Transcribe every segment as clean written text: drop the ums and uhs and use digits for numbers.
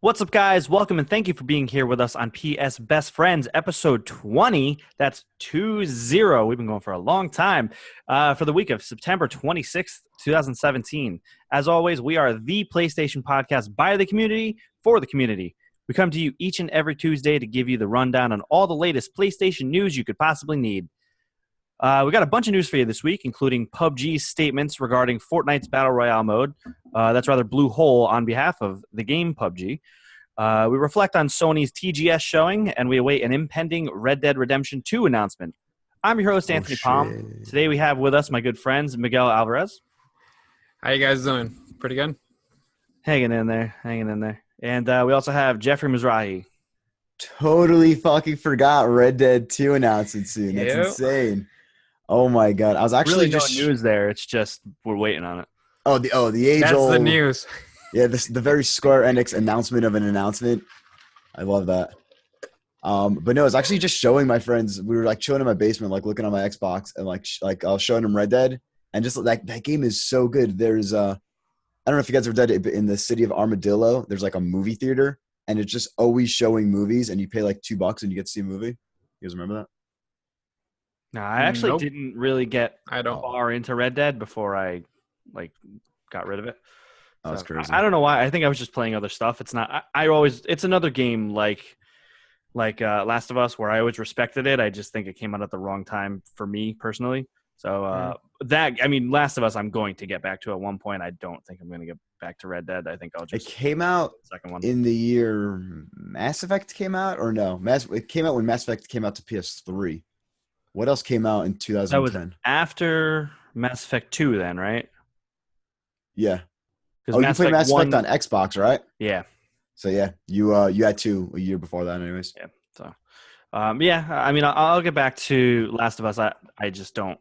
What's up, guys? Welcome and thank you for being here with us on PS Best Friends, episode 20. That's 20. We've been going for a long time for the week of September 26th, 2017. As always, we are the PlayStation podcast by the community for the community. We come to you each and every Tuesday to give you the rundown on all the latest PlayStation news you could possibly need. We got a bunch of news for you this week, including PUBG's statements regarding Fortnite's Battle Royale mode. That's rather Blue Hole on behalf of the game PUBG. We reflect on Sony's TGS showing, and we await an impending Red Dead Redemption 2 announcement. I'm your host, Anthony Palm. Today we have with us my good friends, Miguel Alvarez. How you guys doing? Pretty good? Hanging in there. And we also have Jeffrey Mizrahi. Totally fucking forgot Red Dead 2 announcement soon. That's insane. Oh my god. I was actually really no news there. It's just we're waiting on it. The age That's old. the news. Yeah, the very Square Enix announcement of an announcement. I love that. But no, it's actually just showing my friends. We were like chilling in my basement, like looking on my Xbox, and like I was showing them Red Dead, and just that game is so good. There's I don't know if you guys ever did it, but in the city of Armadillo, there's like a movie theater, and it's just always showing movies, and you pay like $2 and you get to see a movie. You guys remember that? No, I actually didn't really get don't far into Red Dead before I got rid of it. Oh, that's crazy. I don't know why. I think I was just playing other stuff. It's not. It's another game like Last of Us where I always respected it. I just think it came out at the wrong time for me personally. So Last of Us, I'm going to get back to at one point. I don't think I'm going to get back to Red Dead. I think I'll just. It came out second one in the year Mass Effect came out, or no? It came out when Mass Effect came out to PS3. What else came out in 2010? That was after Mass Effect 2 then, right? Yeah. Because you played Mass Effect on Xbox, right? Yeah. So yeah, you had 2 a year before that, anyways. Yeah. So, I'll get back to Last of Us. I just don't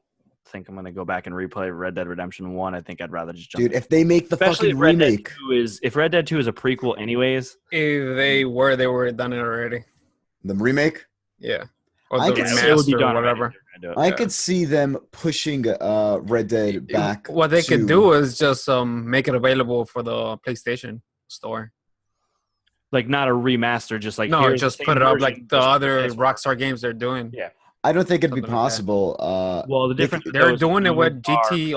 think I'm going to go back and replay Red Dead Redemption 1. I think I'd rather just jump. Dude, if they make the fucking remake, if Red Dead 2 is a prequel, anyways. If they were done it already. The remake? Yeah. Or the remaster or whatever. I could see them pushing Red Dead back. What they could do is just make it available for the PlayStation Store. Like not a remaster, just like just put it up like the other Rockstar games they're doing. Yeah. I don't think it'd be possible. Well, the difference they're doing it with all the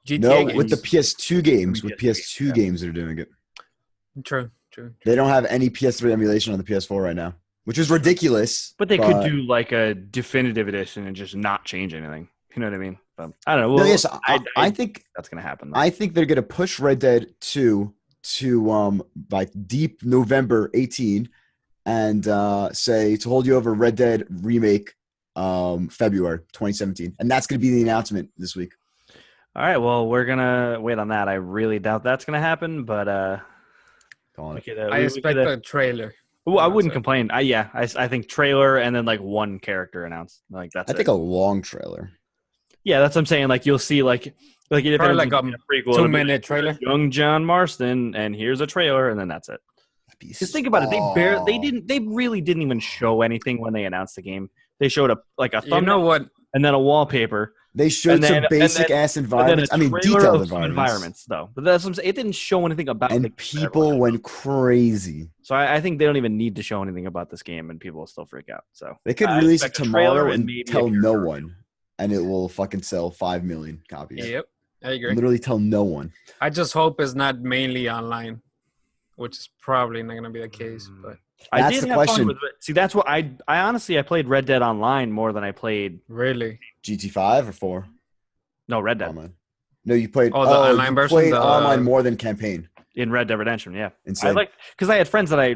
GTA games. With the PS2 games. With PS2 games, they're doing it. True. They don't have any PS3 emulation on the PS4 right now, which is ridiculous. But they could do like a definitive edition and just not change anything. You know what I mean? But, I don't know. Well, I think that's going to happen. I think they're going to push Red Dead 2 to like deep November 18 and say to hold you over Red Dead remake February 2017. And that's going to be the announcement this week. All right. Well, we're going to wait on that. I really doubt that's going to happen, but I expect a trailer. I wouldn't complain. I think trailer and then like one character announced. Like that's. I think a long trailer. Yeah, that's what I'm saying. Like you'll see like if probably like a prequel, 2-minute trailer. Young John Marston, and here's a trailer, and then that's it. Just think about it. They really didn't even show anything when they announced the game. They showed a thumbnail, you know what? And then a wallpaper. They showed some basic ass environments. Detailed environments though. But that's what I'm saying. It didn't show anything about. And people went crazy. So I think they don't even need to show anything about this game, and people will still freak out. So they could release it tomorrow and tell no one, and it will fucking sell 5 million copies. Yep, I agree. Literally tell no one. I just hope it's not mainly online, which is probably not going to be the case. But I did have fun with it. See, that's what I honestly played Red Dead Online more than I played. Really? GT5 or 4? No, Red Dead. Online. No, you played. The online version. Played online more than campaign. In Red Dead Redemption, yeah. Insane. I because I had friends that I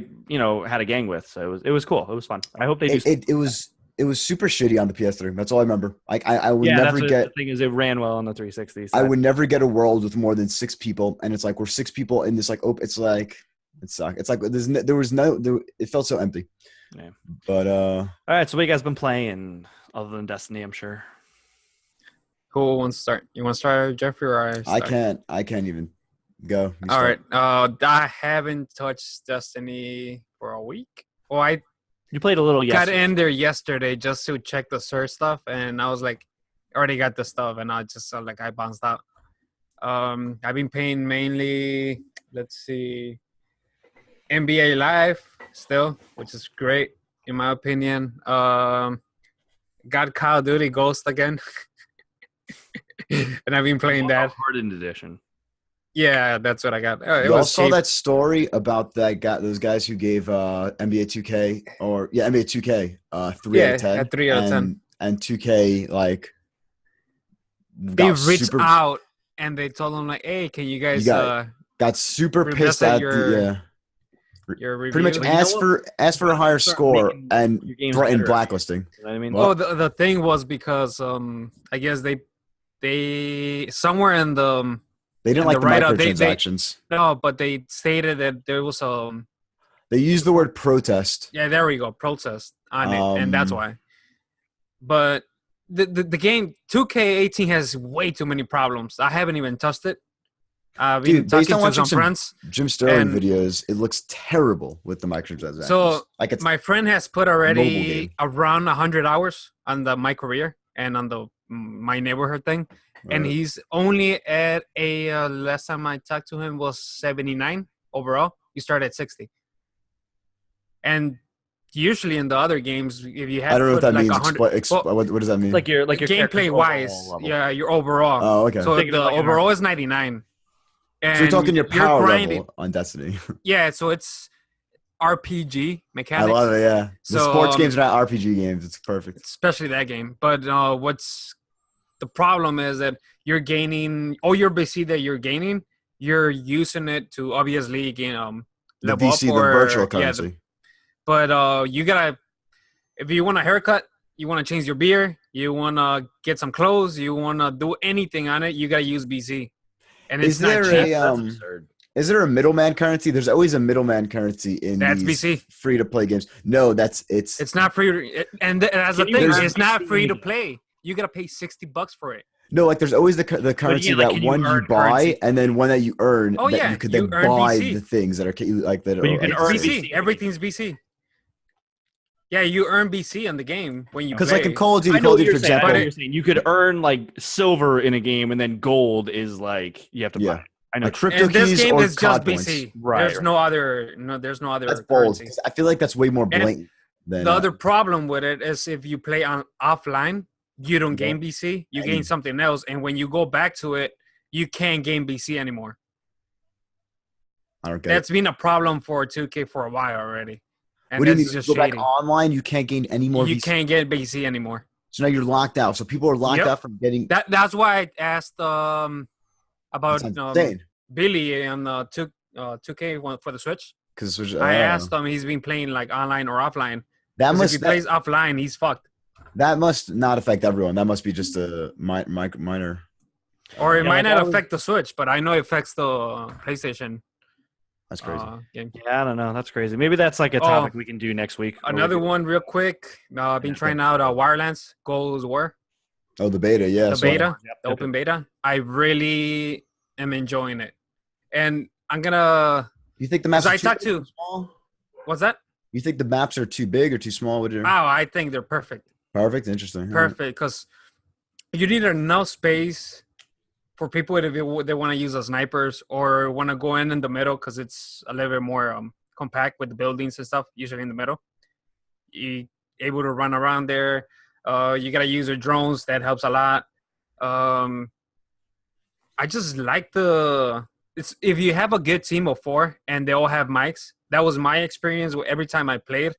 had a gang with, so it was cool. It was fun. I hope they do. It was super shitty on the PS3. That's all I remember. Like I would never get. The thing is, it ran well on the 360. So. I would never get a world with more than 6 people, and it's like we're 6 people in this like it's like it sucked. It's like it felt so empty. Yeah. But all right. So what you guys been playing other than Destiny? I'm sure. Who wants to start? You want to start, Jeffrey, or I start? I can't even go. All right. I haven't touched Destiny for a week. Well, you played a little yesterday. Got in there yesterday just to check the search stuff, and I was like, already got the stuff, and I just I bounced out. I've been paying mainly, let's see, NBA Live still, which is great in my opinion. Got Call of Duty Ghost again, and I've been playing that. Hardened edition. Yeah, that's what I got. It Y'all was saw cheap. that story about that guy, those guys who gave NBA 2K NBA 2K 3 out of 10. At 3 out of 10. And 2K like They reached out and they told them like, "Hey, can you guys got super pissed revisit at your review?" pretty much asked for a higher score and games threatened better. blacklisting. You know what I mean? Well, the thing was because I guess they somewhere in the They didn't like the write-up, microtransactions. no, but they stated that there was They used the word protest. yeah, there we go, protest on it, and that's why. But the game 2K18 has way too many problems. I haven't even touched it. I've been talking to some friends. Jim Sterling videos, it looks terrible with the microtransactions. So like my friend has put already around 100 hours on my career and on the my neighborhood thing. Right. And he's only at a last time I talked to him was 79 overall. You start at 60. And usually in the other games, if you have I don't know what that like means. 100, what does that mean? Like your gameplay wise, yeah, your overall. Oh, okay. So the overall is 99. And so you're talking your power grinding level on Destiny. Yeah, so it's RPG mechanics. I love it, yeah. So, the sports games are not RPG games. It's perfect. Especially that game. But what's the problem is that you're gaining all your BC that you're gaining, you're using it to obviously gain The level VC, up the or, virtual currency. Yeah, but you gotta, if you want a haircut, you want to change your beer, you want to get some clothes, you want to do anything on it, you gotta use BC. And it's not cheap. That's absurd. Is there a middleman currency? There's always a middleman currency in That's these BC. free-to-play games. No, it's not free. And as a thing, it's not free to play. You gotta pay $60 for it. No, like there's always the currency like, that one you buy currency? and then one that you earn. Oh, that yeah, you could you then earn buy BC. the things that are like that. But you are, can like, earn BC. BC. Everything's BC. Yeah, you earn BC on the game when you because play. like in Call of Duty, I know what for you're saying. example, You're saying you could earn like silver in a game, and then gold is like you have to buy. I know. like crypto And this keys game or is COD just points. BC. Right, There's right. no other. No, there's no other That's bold. currency. 'Cause I feel like that's way more blatant than The other problem with it is if you play on offline, you don't Yeah. gain BC. You gain something else, and when you go back to it, you can't gain BC anymore. I don't get That's been a problem for 2K for a while already. And what do you that's mean? just Go back shady. online, you can't gain any more. You VC. can't get BC anymore. So now you're locked out. So people are locked Yep. out from getting. That's why I asked That about sounds insane. Billy on 2K one for the Switch. Because I asked him, he's been playing like online or offline. that 'Cause must if he plays offline, he's fucked. that must not affect everyone. That must be just a minor. Or it Yeah, might like not I was- affect the Switch, but I know it affects the PlayStation That's crazy. game. Yeah, I don't know. That's crazy. Maybe that's like a topic we can do next week. where we Another can- one real quick. I've been Yeah. trying out Wirelands Goals War, Oh, the beta, yeah. the so- beta, Yep, the yep, open beta. I really am enjoying it. And I'm going You think the maps? I Are too talked big or to- too small? what's that? You think the maps are too big or too small? What are Oh, I think they're perfect. perfect? Interesting. Perfect, because you need enough space for people if they want to use as snipers or want to go in the middle because it's a little bit more compact with the buildings and stuff, usually in the middle. You able to run around there. You got to use your drones. That helps a lot. I just like it's if you have a good team of 4 and they all have mics. That was my experience every time I played.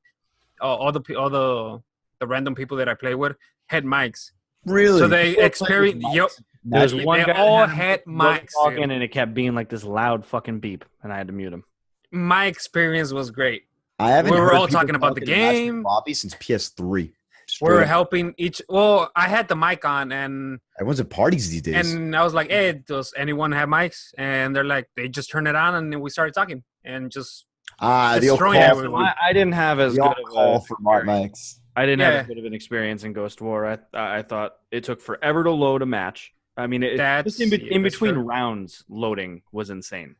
All the random people that I play with had mics. Really? So they experience. Yep. There was Magic? one They guy all that had wasn't mics, talking, dude. and it kept being like this loud fucking beep, and I had to mute him. My experience was great. I haven't. we were heard all people talking about the in matchmaking game. lobby since PS3. We were Straight up. helping each. Well, I had the mic on, and Everyone's at parties these days. I was like, "Hey, does anyone have mics?" And they're like, "They just turned it on, and then we started talking, and just the old destroying call, everyone. I didn't have as the good old of call a for Mark Max. I didn't have Yeah. as good of an experience in Ghost War. I thought it took forever to load a match. I mean, That's- just in yeah, that's between true. rounds, loading was insane.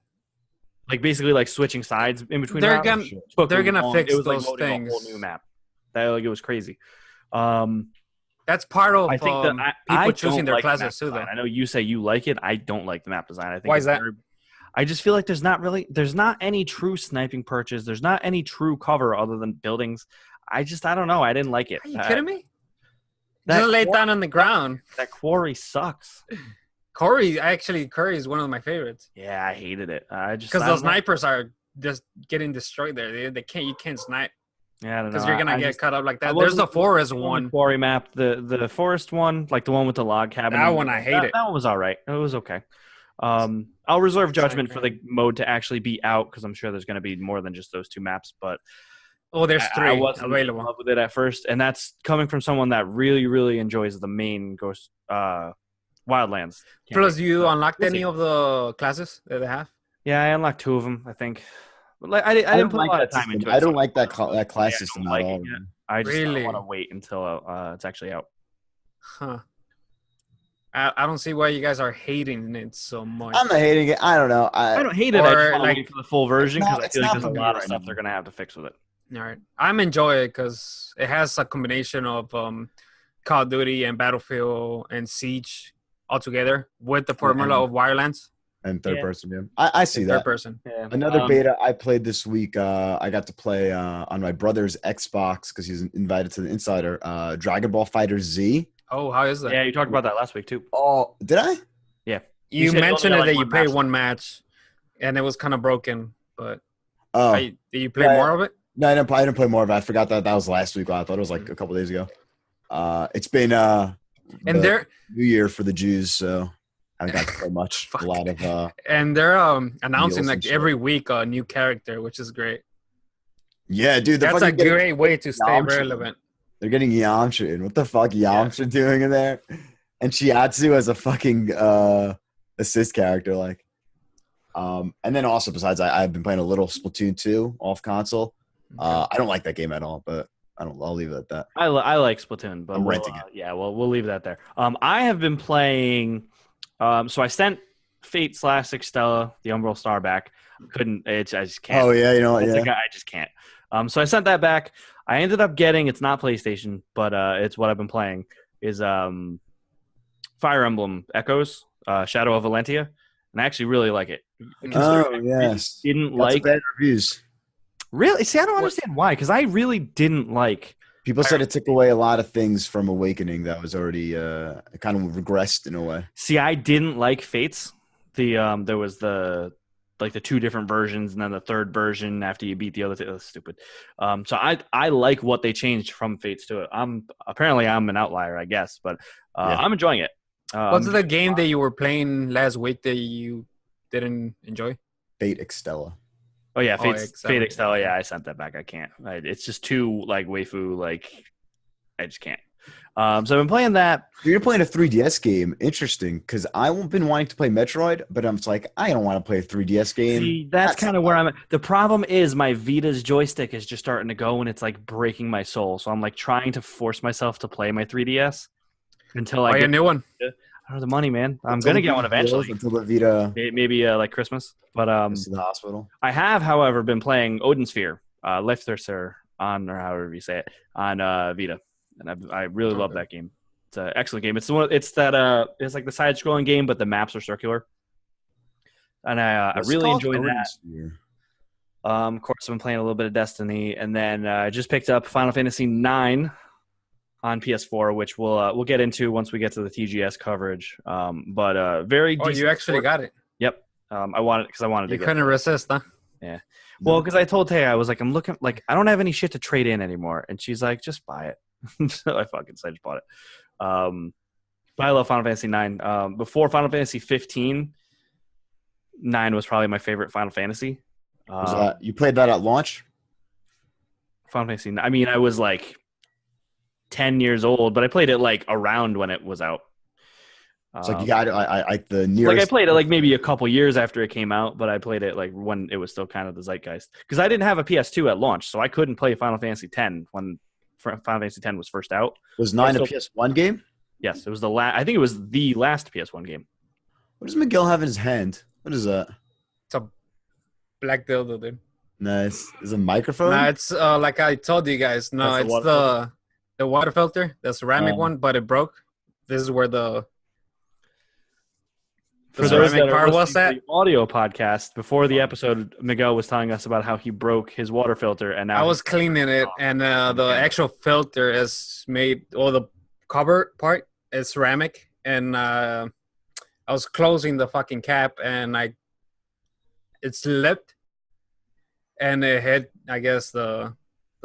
Like basically, like switching sides in between. They're rounds gonna- took they're gonna long. fix It was those like loading a whole things. new map. That like it was crazy. that's part of I think that people I choosing don't their like the classes map too. Though design. I know you say you like it. I don't like the map design. I think Why it's is that? very- I just feel like there's not any true sniping perches. There's not any true cover other than buildings. I don't know. I didn't like it. Are you kidding me? That Just lay quarry down on the ground. That quarry sucks. Curry is one of my favorites. Yeah, I hated it. Because those snipers are just getting destroyed there. You can't snipe. Yeah, I don't know. Because you're gonna get cut up like that. There's the forest one. Quarry map, the forest one, like the one with the log cabin. That one I hate it. That one was all right. It was okay. I'll reserve judgment for the mode to actually be out because I'm sure there's going to be more than just those 2 maps. But there's 3 I wasn't available. in love with it at first, and that's coming from someone that really, really enjoys the main Ghost Wildlands. Plus, you unlocked any of the classes that they have? Yeah, I unlocked 2 of them, I think. But like, I didn't put a lot of time into it. I don't like that class system at all. I just Really? don't want to wait until it's actually out. Huh. I don't see why you guys are hating it so much. I'm not hating it. I don't know. I don't hate it. I just want to like- wait for the full version because I it's feel like not there's a for me lot of right stuff now. they're going to have to fix with it. All right. I'm enjoying it because it has a combination of Call of Duty and Battlefield and Siege all together with the formula of Wildlands. And third person, yeah. I see that. Third person. Yeah. Another beta I played this week. I got to play on my brother's Xbox because he's invited to the Insider. Dragon Ball Fighter Z. Oh, how is that? Yeah, you talked about that last week too. Oh, did I? Yeah. You said mentioned only that got, you like, played match. one match and it was kind of broken, but Oh, did you play yeah. more of it? no, I didn't play more of it. I forgot that was last week. I thought it was like a couple days ago. It's been And the they're New Year for the Jews, so I haven't got to play much. Fuck. A lot of announcing Deals like and shit. every week a new character, which is great. yeah, dude. That's a fucking getting- great way to stay Yamcha. relevant. They're getting Yamcha in. What the fuck Yamcha doing in there? And Shiatsu as a fucking assist character, like. And then also besides, I've been playing a little Splatoon 2 off console. I don't like that game at all, but I'll leave it at that. I like Splatoon, but I'm renting it. Yeah, we'll leave that there. I have been playing. So I sent Fate / Stella the Umbral Star back. I just can't. Oh yeah, you know what? It's Yeah. like, I just can't. So I sent that back. I ended up getting. It's not PlayStation, but it's what I've been playing. Is Fire Emblem Echoes, Shadow of Valentia, and I actually really like it. Oh yes. Didn't Got some like bad reviews. really. See, I don't understand why. Because I really didn't like. People said it took away a lot of things from Awakening that was already kind of regressed in a way. See, I didn't like Fates. There was the 2 different versions, and then the third version after you beat the other. That's stupid. So I like what they changed from Fates to it. I'm an outlier, I guess, but I'm enjoying it. What's the game that you were playing last week that you didn't enjoy? Fate Extella. Oh yeah, Fate Excel. Excel. Yeah, I sent that back. I can't. It's just too like waifu. Like I just can't. So I've been playing that. You're playing a 3DS game. Interesting, because I've been wanting to play Metroid, but I'm just like, I don't want to play a 3DS game. See, that's kind of where I'm at. The problem is my Vita's joystick is just starting to go, and it's like breaking my soul. So I'm like trying to force myself to play my 3DS until I Buy get a new one. I don't have the money, man. I'm Until gonna the get one Vita heals, eventually. Until the Vita Maybe like Christmas. But goes to the hospital. I have, however, been playing Odin Sphere, Lifthirster on, or however you say it, on Vita, and I really love that game. It's an excellent game. It's the one. It's that. It's like the side-scrolling game, but the maps are circular, and I really enjoy that. Of course, I've been playing a little bit of Destiny, and then I just picked up Final Fantasy IX on PS4, which we'll get into once we get to the TGS coverage. But very. Oh, you actually got it. Yep. I wanted because I wanted to You get. couldn't resist, huh? Yeah. Well, because I told Tay, I was like, I'm looking, like, I don't have any shit to trade in anymore. And she's like, just buy it. So I fucking said, just bought it. But I love Final Fantasy 9. Before Final Fantasy 15, 9 was probably my favorite Final Fantasy. You played that at launch? Final Fantasy 9. I mean, I was like 10 years old, but I played it like around when it was out. It's like you got it. The nearest. Like I played it like maybe a couple years after it came out, but I played it like when it was still kind of the zeitgeist. Because I didn't have a PS2 at launch, so I couldn't play Final Fantasy X when Final Fantasy X was first out. Was 9 a PS1 game? Yes, it was the last. I think it was the last PS1 game. What does Miguel have in his hand? What is that? It's a black dildo, dude. Nice. Is it a microphone? Nah, it's like I told you guys. No, That's the it's water the water filter, the ceramic Oh. one, but it broke. This is where the For those that ceramic are part was listening to the audio podcast, before the episode, Miguel was telling us about how he broke his water filter, and now I was cleaning it, and the actual filter is made, or the cover part is ceramic, and I was closing the fucking cap, and it slipped, and it hit, I guess, the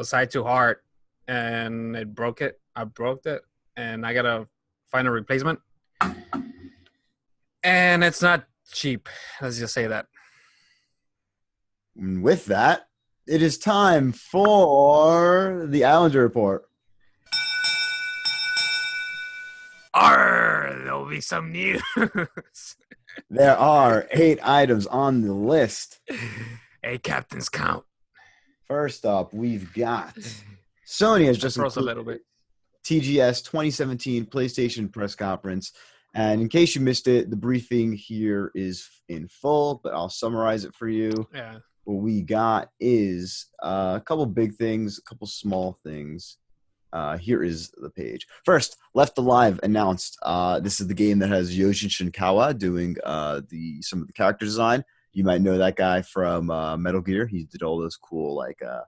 side too hard, and it broke it. I broke it, and I gotta find a replacement, and it's not cheap. Let's just say that. And with that, it is time for the Islander report. There'll be some news. There are 8 items on the list. Hey, captain's count. First up, we've got Sony has just Froze a little bit. TGS 2017 PlayStation press conference. And in case you missed it, the briefing here is in full, but I'll summarize it for you. Yeah. What we got is a couple big things, a couple small things. Here is the page. First, Left Alive announced this is the game that has Yoshin Shinkawa doing some of the character design. You might know that guy from Metal Gear. He did all those cool, like, I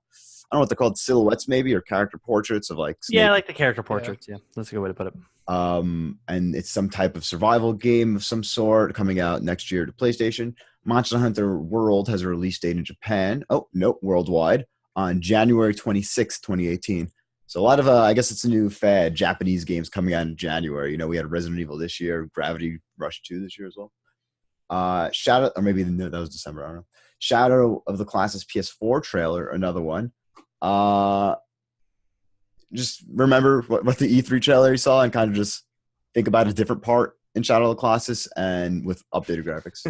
don't know what they're called, silhouettes maybe, or character portraits of, like, Snake. Yeah, I like the character portraits. Yeah, that's a good way to put it. And it's some type of survival game of some sort coming out next year to PlayStation. Monster Hunter World has a release date in Japan. Oh, no, worldwide on January 26, 2018. So a lot of, I guess it's a new fad, Japanese games coming out in January. You know, we had Resident Evil this year, Gravity Rush 2 this year as well. Shadow, or maybe that was December, I don't know. Shadow of the Colossus PS4 trailer, another one. Just remember what the E3 trailer you saw and kind of just think about a different part in Shadow of the Colossus and with updated graphics.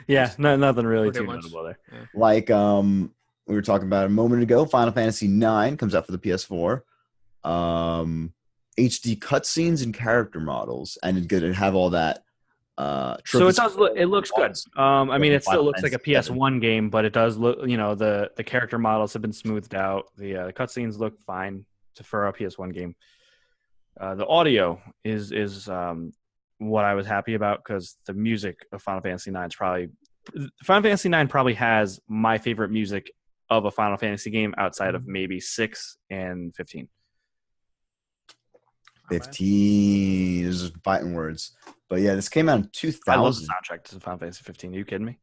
Yeah, nothing really Pretty too much. notable there. Yeah. Like we were talking about a moment ago, Final Fantasy IX comes out for the PS4. HD cutscenes and character models, and it's going to have all that. So it looks good. I mean, it still looks like a PS1 game, but it does look. You know, the character models have been smoothed out. The cutscenes look fine for a PS1 game. The audio is what I was happy about because the music of Final Fantasy IX probably has my favorite music of a Final Fantasy game outside of maybe 6 and 15. 15 is just fighting words, but yeah, this came out in 2000. I love the soundtrack to Final Fantasy 15. Are you kidding me?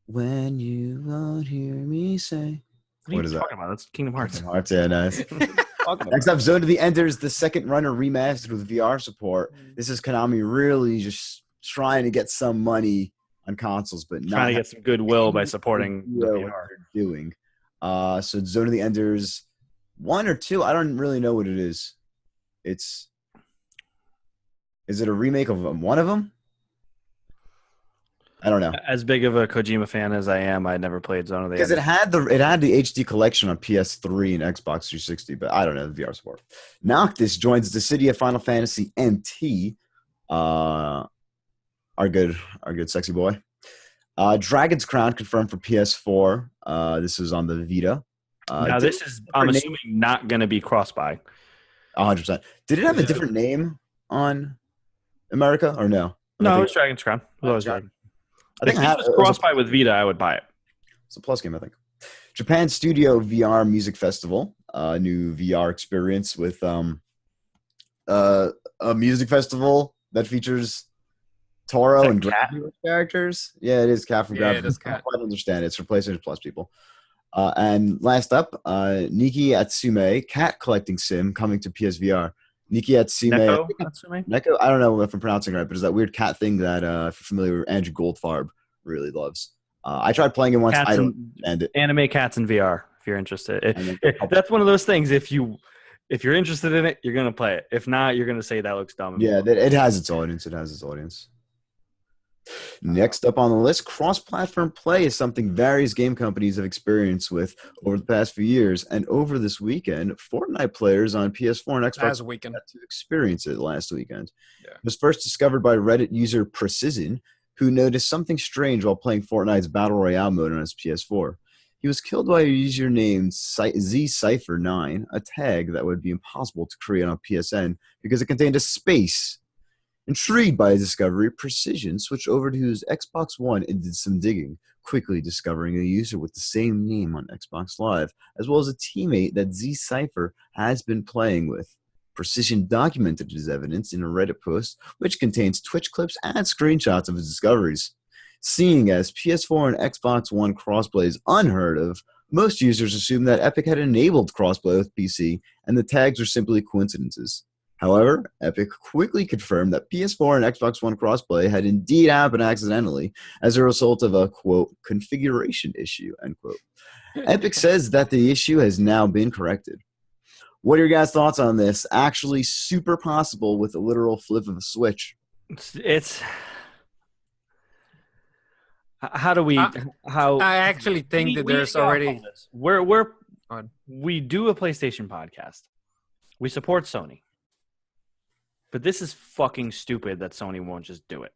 When you won't hear me say, What is that? Talking about? That's Kingdom Hearts. Hearts, yeah, nice. Next up, Zone of the Enders, the second runner remastered with VR support. This is Konami really just trying to get some money on consoles, but not trying to get some goodwill by supporting the VR. What they're doing. So Zone of the Enders 1 or 2, I don't really know what it is. Is it a remake of one of them? I don't know. As big of a Kojima fan as I am, I never played Zone of the Enders. Because it had the HD collection on PS3 and Xbox 360, but I don't know the VR support. Noctis joins the city of Final Fantasy NT. Our good sexy boy. Dragon's Crown confirmed for PS4. This is on the Vita. Now this is, I'm assuming, not going to be cross-buy. 100%. Did it have a different name on America or no? No, it was Dragon's Crown. It was Dragon. I think if it was cross-buy with Vita, I would buy it. It's a plus game, I think. Japan Studio VR Music Festival, a new VR experience with a music festival that features Toro and Gravity characters. Yeah, it is Cat from Gravity. It is Cat. I don't understand. It's for PlayStation Plus people. And last up, Niki Atsume, cat collecting sim coming to PSVR. Niki Atsume. Neko? I don't know if I'm pronouncing it right, but it's that weird cat thing that, if you're familiar with, Andrew Goldfarb really loves. I tried playing it once. I don't understand it. Anime cats in VR, if you're interested. That's one of those things. If you're interested in it, you're going to play it. If not, you're going to say that looks dumb. Yeah, it has its audience. Next up on the list, cross-platform play is something various game companies have experienced with over the past few years. And over this weekend, Fortnite players on PS4 and Xbox got to experience it last weekend. Yeah. It was first discovered by Reddit user Precision, who noticed something strange while playing Fortnite's Battle Royale mode on his PS4. He was killed by a user named ZCypher9, a tag that would be impossible to create on PSN because it contained a space Intrigued by his discovery, Precision switched over to his Xbox One and did some digging, quickly discovering a user with the same name on Xbox Live, as well as a teammate that Z-Cypher has been playing with. Precision documented his evidence in a Reddit post, which contains Twitch clips and screenshots of his discoveries. Seeing as PS4 and Xbox One crossplay is unheard of, most users assume that Epic had enabled crossplay with PC, and the tags were simply coincidences. However, Epic quickly confirmed that PS4 and Xbox One crossplay had indeed happened accidentally as a result of a, quote, configuration issue, end quote. Epic says that the issue has now been corrected. What are your guys' thoughts on this? Actually super possible with a literal flip of a switch. It's how do we how I actually think that there's already we do a PlayStation podcast. We support Sony. But this is fucking stupid that Sony won't just do it.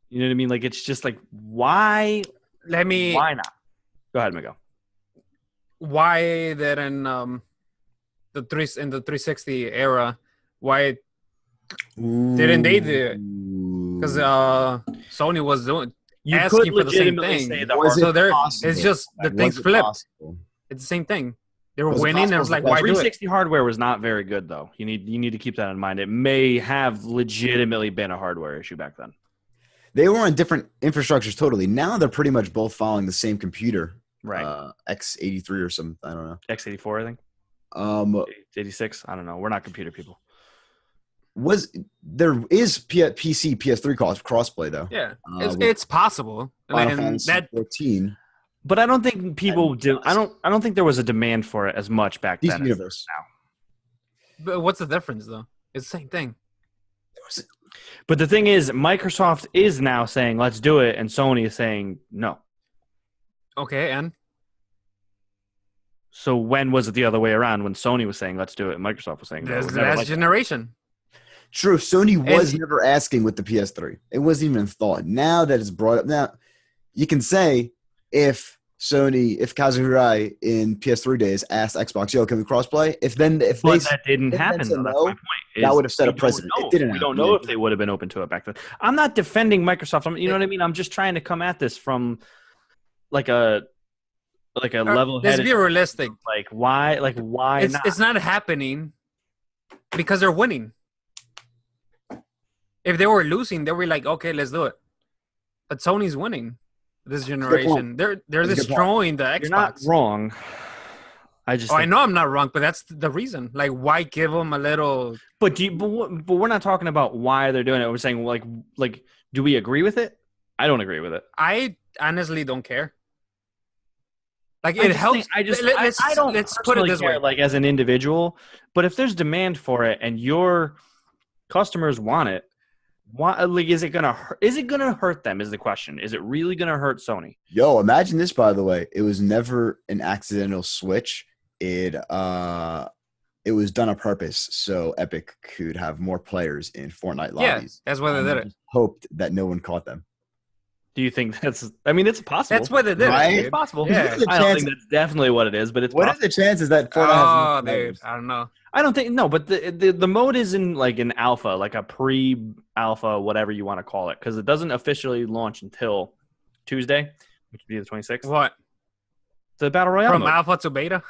You know what I mean? Like, it's just like, why? Why not? Go ahead, Miguel. Why that in the 360 era? Why didn't they do it? Because Sony was asking for the same thing. So it's just the things flipped. It's the same thing. They were winning, and I was like, why do it? 360 hardware was not very good, though. You need to keep that in mind. It may have legitimately been a hardware issue back then. They were on different infrastructures totally. Now they're pretty much both following the same computer. Right. X83 or something. I don't know. X84, I think. 86. I don't know. We're not computer people. There is PC, PS3 crossplay, though. Yeah. It's possible. Final Fantasy 14. But I don't think people do. I don't think there was a demand for it as much back then. Universe. Now. But what's the difference, though? It's the same thing. But the thing is, Microsoft is now saying, let's do it, and Sony is saying no. Okay, and? So when was it the other way around? When Sony was saying, let's do it, and Microsoft was saying no? The last generation. True. Sony was never asking with the PS3. It wasn't even a thought. Now that it's brought up, now you can say, if Kazuhirai in PS3 days asked Xbox, "Yo, can we crossplay?" That didn't happen. Though, that's my point. That would have set a precedent. It didn't. We don't know if they would have been open to it back then. I'm not defending Microsoft. You know what I mean? I'm just trying to come at this from like a level-headed. Let's be realistic. Like why? Like why? It's not happening because they're winning. If they were losing, they were like, "Okay, let's do it." But Sony's winning. This generation, they're destroying the Xbox. You're not wrong. I know I'm not wrong, but that's the reason. Like, why give them a little? But we're not talking about why they're doing it. We're saying like, do we agree with it? I don't agree with it. I honestly don't care. Like, it helps. Let's put it this way. Like, as an individual, but if there's demand for it and your customers want it. Why? Like, is it gonna hurt them? Is the question? Is it really gonna hurt Sony? Yo, imagine this. By the way, it was never an accidental switch. It was done on purpose so Epic could have more players in Fortnite lobbies. Yeah, that's why they did it. Hoped that no one caught them. Do you think that's? I mean, it's possible. That's what they did. Right? It's possible. Yeah. I don't think that's definitely what it is, but it's. What are the chances that Fortnite has dude, I don't know. I don't think no, but the mode is in like an alpha, like a pre-alpha, whatever you want to call it, because it doesn't officially launch until Tuesday, which would be the 26th. What? The Battle Royale from mode. alpha to beta.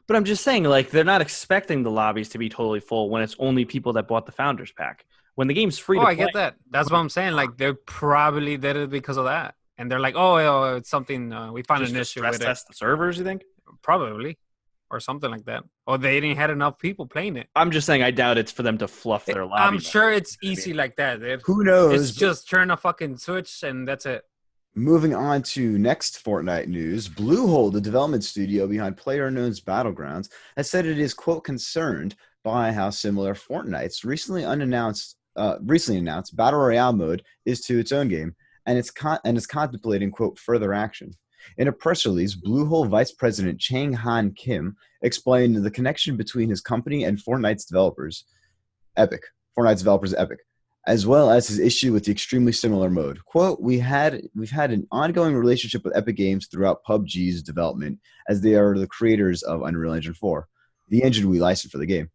But I'm just saying, like, they're not expecting the lobbies to be totally full when it's only people that bought the Founders Pack. When the game's free to play. I get that. That's what I'm saying. Like, they probably did it because of that. And they're like, oh it's something, we found an issue with it. Test the servers, you think? Probably. Or something like that. Or they didn't have enough people playing it. I'm just saying I doubt it's for them to fluff their lobby. I'm sure it's easy like that, dude. Who knows? It's just turn a fucking switch and that's it. Moving on to next Fortnite news, Bluehole, the development studio behind PlayerUnknown's Battlegrounds, has said it is, quote, concerned by how similar Fortnite's recently announced Battle Royale mode is to its own game, and is contemplating, quote, further action. In a press release, Bluehole Vice President Chang Han Kim explained the connection between his company and Fortnite's developers, Epic, as well as his issue with the extremely similar mode. Quote, we've had an ongoing relationship with Epic Games throughout PUBG's development, as they are the creators of Unreal Engine 4, the engine we licensed for the game.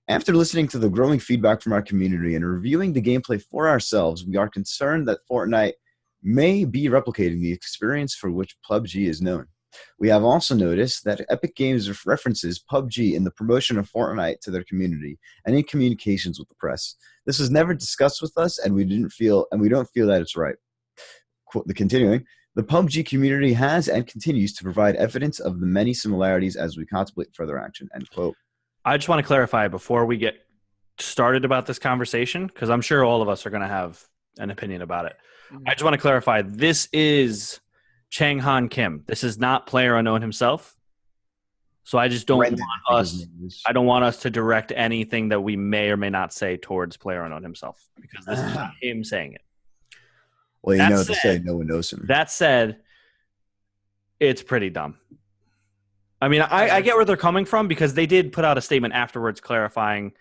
After listening to the growing feedback from our community and reviewing the gameplay for ourselves, we are concerned that Fortnite may be replicating the experience for which PUBG is known. We have also noticed that Epic Games references PUBG in the promotion of Fortnite to their community and in communications with the press. This was never discussed with us, and we don't feel that it's right. Continuing, the PUBG community has and continues to provide evidence of the many similarities as we contemplate further action. End quote. I just want to clarify before we get started about this conversation, because I'm sure all of us are going to have an opinion about it. I just want to clarify, this is Chang Han Kim. This is not PlayerUnknown himself. So I just don't want us to direct anything that we may or may not say towards PlayerUnknown himself, because this is not him saying it. Well, you know, they say no one knows him. That said, it's pretty dumb. I mean, I get where they're coming from, because they did put out a statement afterwards clarifying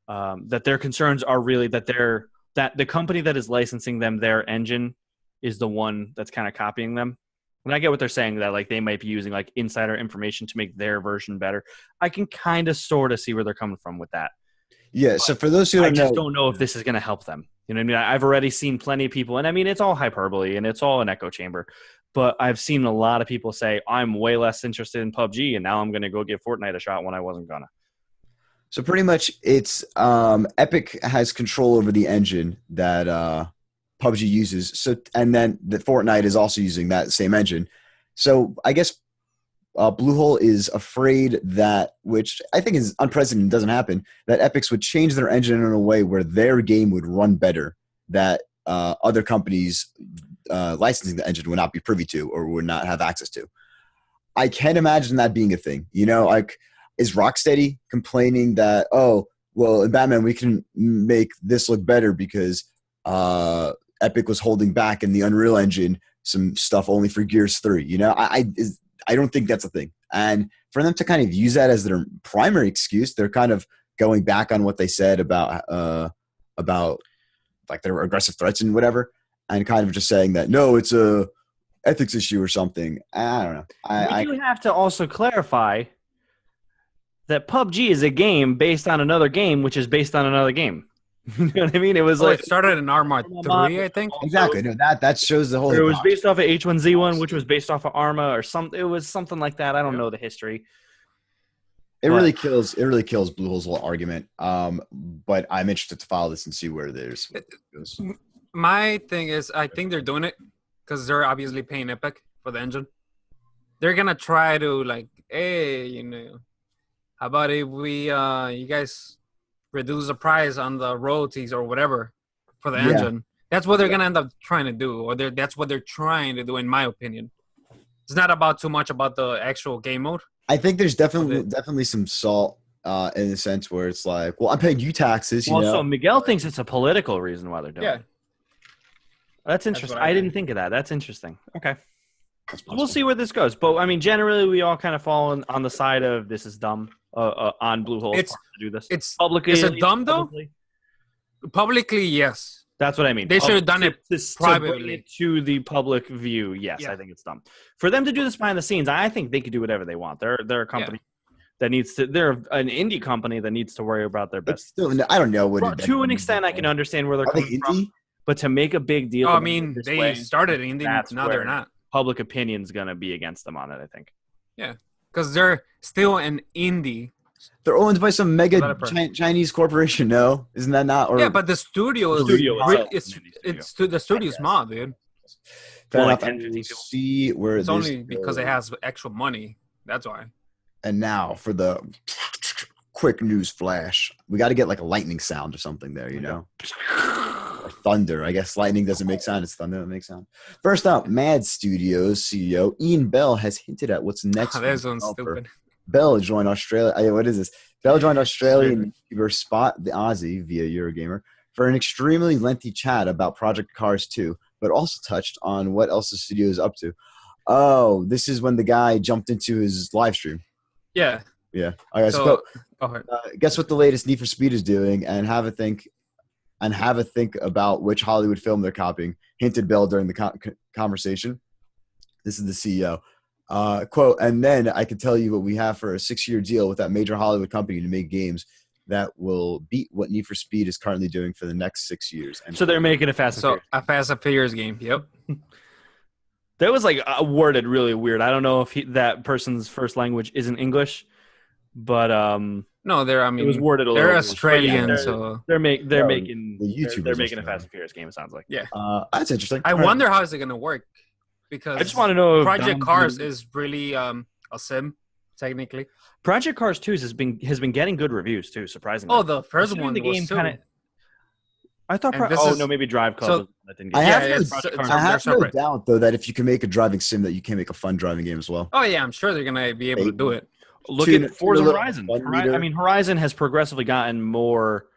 that their concerns are really that the company that is licensing them their engine is the one that's kind of copying them. And I get what they're saying, that like they might be using like insider information to make their version better. I can kind of sort of see where they're coming from with that. Yeah. So for those who don't know, I just don't know if this is going to help them. You know what I mean? I've already seen plenty of people, and I mean, it's all hyperbole and it's all an echo chamber. But I've seen a lot of people say, I'm way less interested in PUBG, and now I'm going to go give Fortnite a shot when I wasn't going to. So pretty much it's Epic has control over the engine that PUBG uses. So, and then the Fortnite is also using that same engine. So I guess Bluehole is afraid that, which I think is unprecedented, doesn't happen, that Epics would change their engine in a way where their game would run better, that other companies licensing the engine would not be privy to or would not have access to. I can't imagine that being a thing. You know, like, is Rocksteady complaining that, oh, well, in Batman we can make this look better because Epic was holding back in the Unreal Engine some stuff only for Gears 3? You know, I don't think that's a thing. And for them to kind of use that as their primary excuse, they're kind of going back on what they said about like their aggressive threats and whatever, and kind of just saying that, no, it's a ethics issue or something. I don't know. I do have to also clarify that PUBG is a game based on another game, which is based on another game. You know what I mean? It was like it started in Arma 3, I think. Exactly. No, that shows the whole. It was based off of H1Z1, which was based off of Arma or something. It was something like that. I don't know the history. It really kills Bluehole's whole argument. But I'm interested to follow this and see where there's. My thing is, I think they're doing it because they're obviously paying Epic for the engine. They're gonna try to like, hey, you know, how about if we, you guys reduce the price on the royalties or whatever for the engine? That's what they're gonna end up trying to do, or that's what they're trying to do, in my opinion. It's not about too much about the actual game mode. I think there's definitely some salt in the sense where it's like, well, I'm paying you taxes. You know? So Miguel thinks it's a political reason why they're doing it. That's interesting. I didn't think of that. That's interesting. Okay. We'll see where this goes. But, I mean, generally, we all kind of fall on the side of this is dumb on Bluehole's part to do this. Is it dumb, though? Publicly, yes. That's what I mean. They should have done it privately. To bring it to the public view, yes, I think it's dumb. For them to do this behind the scenes, I think they could do whatever they want. They're a company that needs to – they're an indie company that needs to worry about their best. Still, I don't know. To an extent, I can understand where they're coming from. But to make a big deal, I mean, they started indie. Now they're not. Public opinion's gonna be against them on it, I think. Yeah, because they're still an indie. They're owned by some mega Chinese corporation. No, isn't that not? Or but the studio is the studio's small, dude. Fair enough. See where it's only because it has actual money. That's why. And now for the quick news flash, we got to get like a lightning sound or something there, you know. Or thunder. I guess lightning doesn't make sound. It's thunder that makes sound. First up, Mad Studios CEO Ian Bell has hinted at what's next. There's one stupid. Bell joined Australia. What is this? Bell joined Australian YouTuber Spot the Aussie via Eurogamer for an extremely lengthy chat about Project Cars 2, but also touched on what else the studio is up to. Oh, this is when the guy jumped into his live stream. Yeah. Yeah. All right. So guess what the latest Need for Speed is doing, and have a think about which Hollywood film they're copying, hinted Bell during the conversation. This is the CEO. Quote, and then I can tell you what we have for a 6-year deal with that major Hollywood company to make games. that will beat what Need for Speed is currently doing for the next 6 years. And So they're making a Fast and So Furious. a Fast and Furious game. Yep. That was like worded really weird. I don't know if that person's first language isn't English, but No, they're. I it was mean, worded a little. they're weird. But Australian, yeah, so they're No, making the YouTubers they're are making a Australian. Fast and Furious game. It sounds like. yeah. That's interesting. I All right. wonder how is it gonna work because I just want to know if Project Dom's Cars gonna- is really a sim technically. Project Cars 2 has been getting good reviews too. Surprisingly. Oh, the first Considering one was too. kinda- I thought. And this Oh is- no, maybe Drive Club. so- that didn't I get have, Yeah, no, it's- Project it's- Cars. I have they're no separate. doubt though that if you can make a driving sim, that you can make a fun driving game as well. Oh yeah, I'm sure they're gonna be able to do it. Look Tune- at Forza tune a little Horizon. 1 meter. I mean, Horizon has progressively gotten more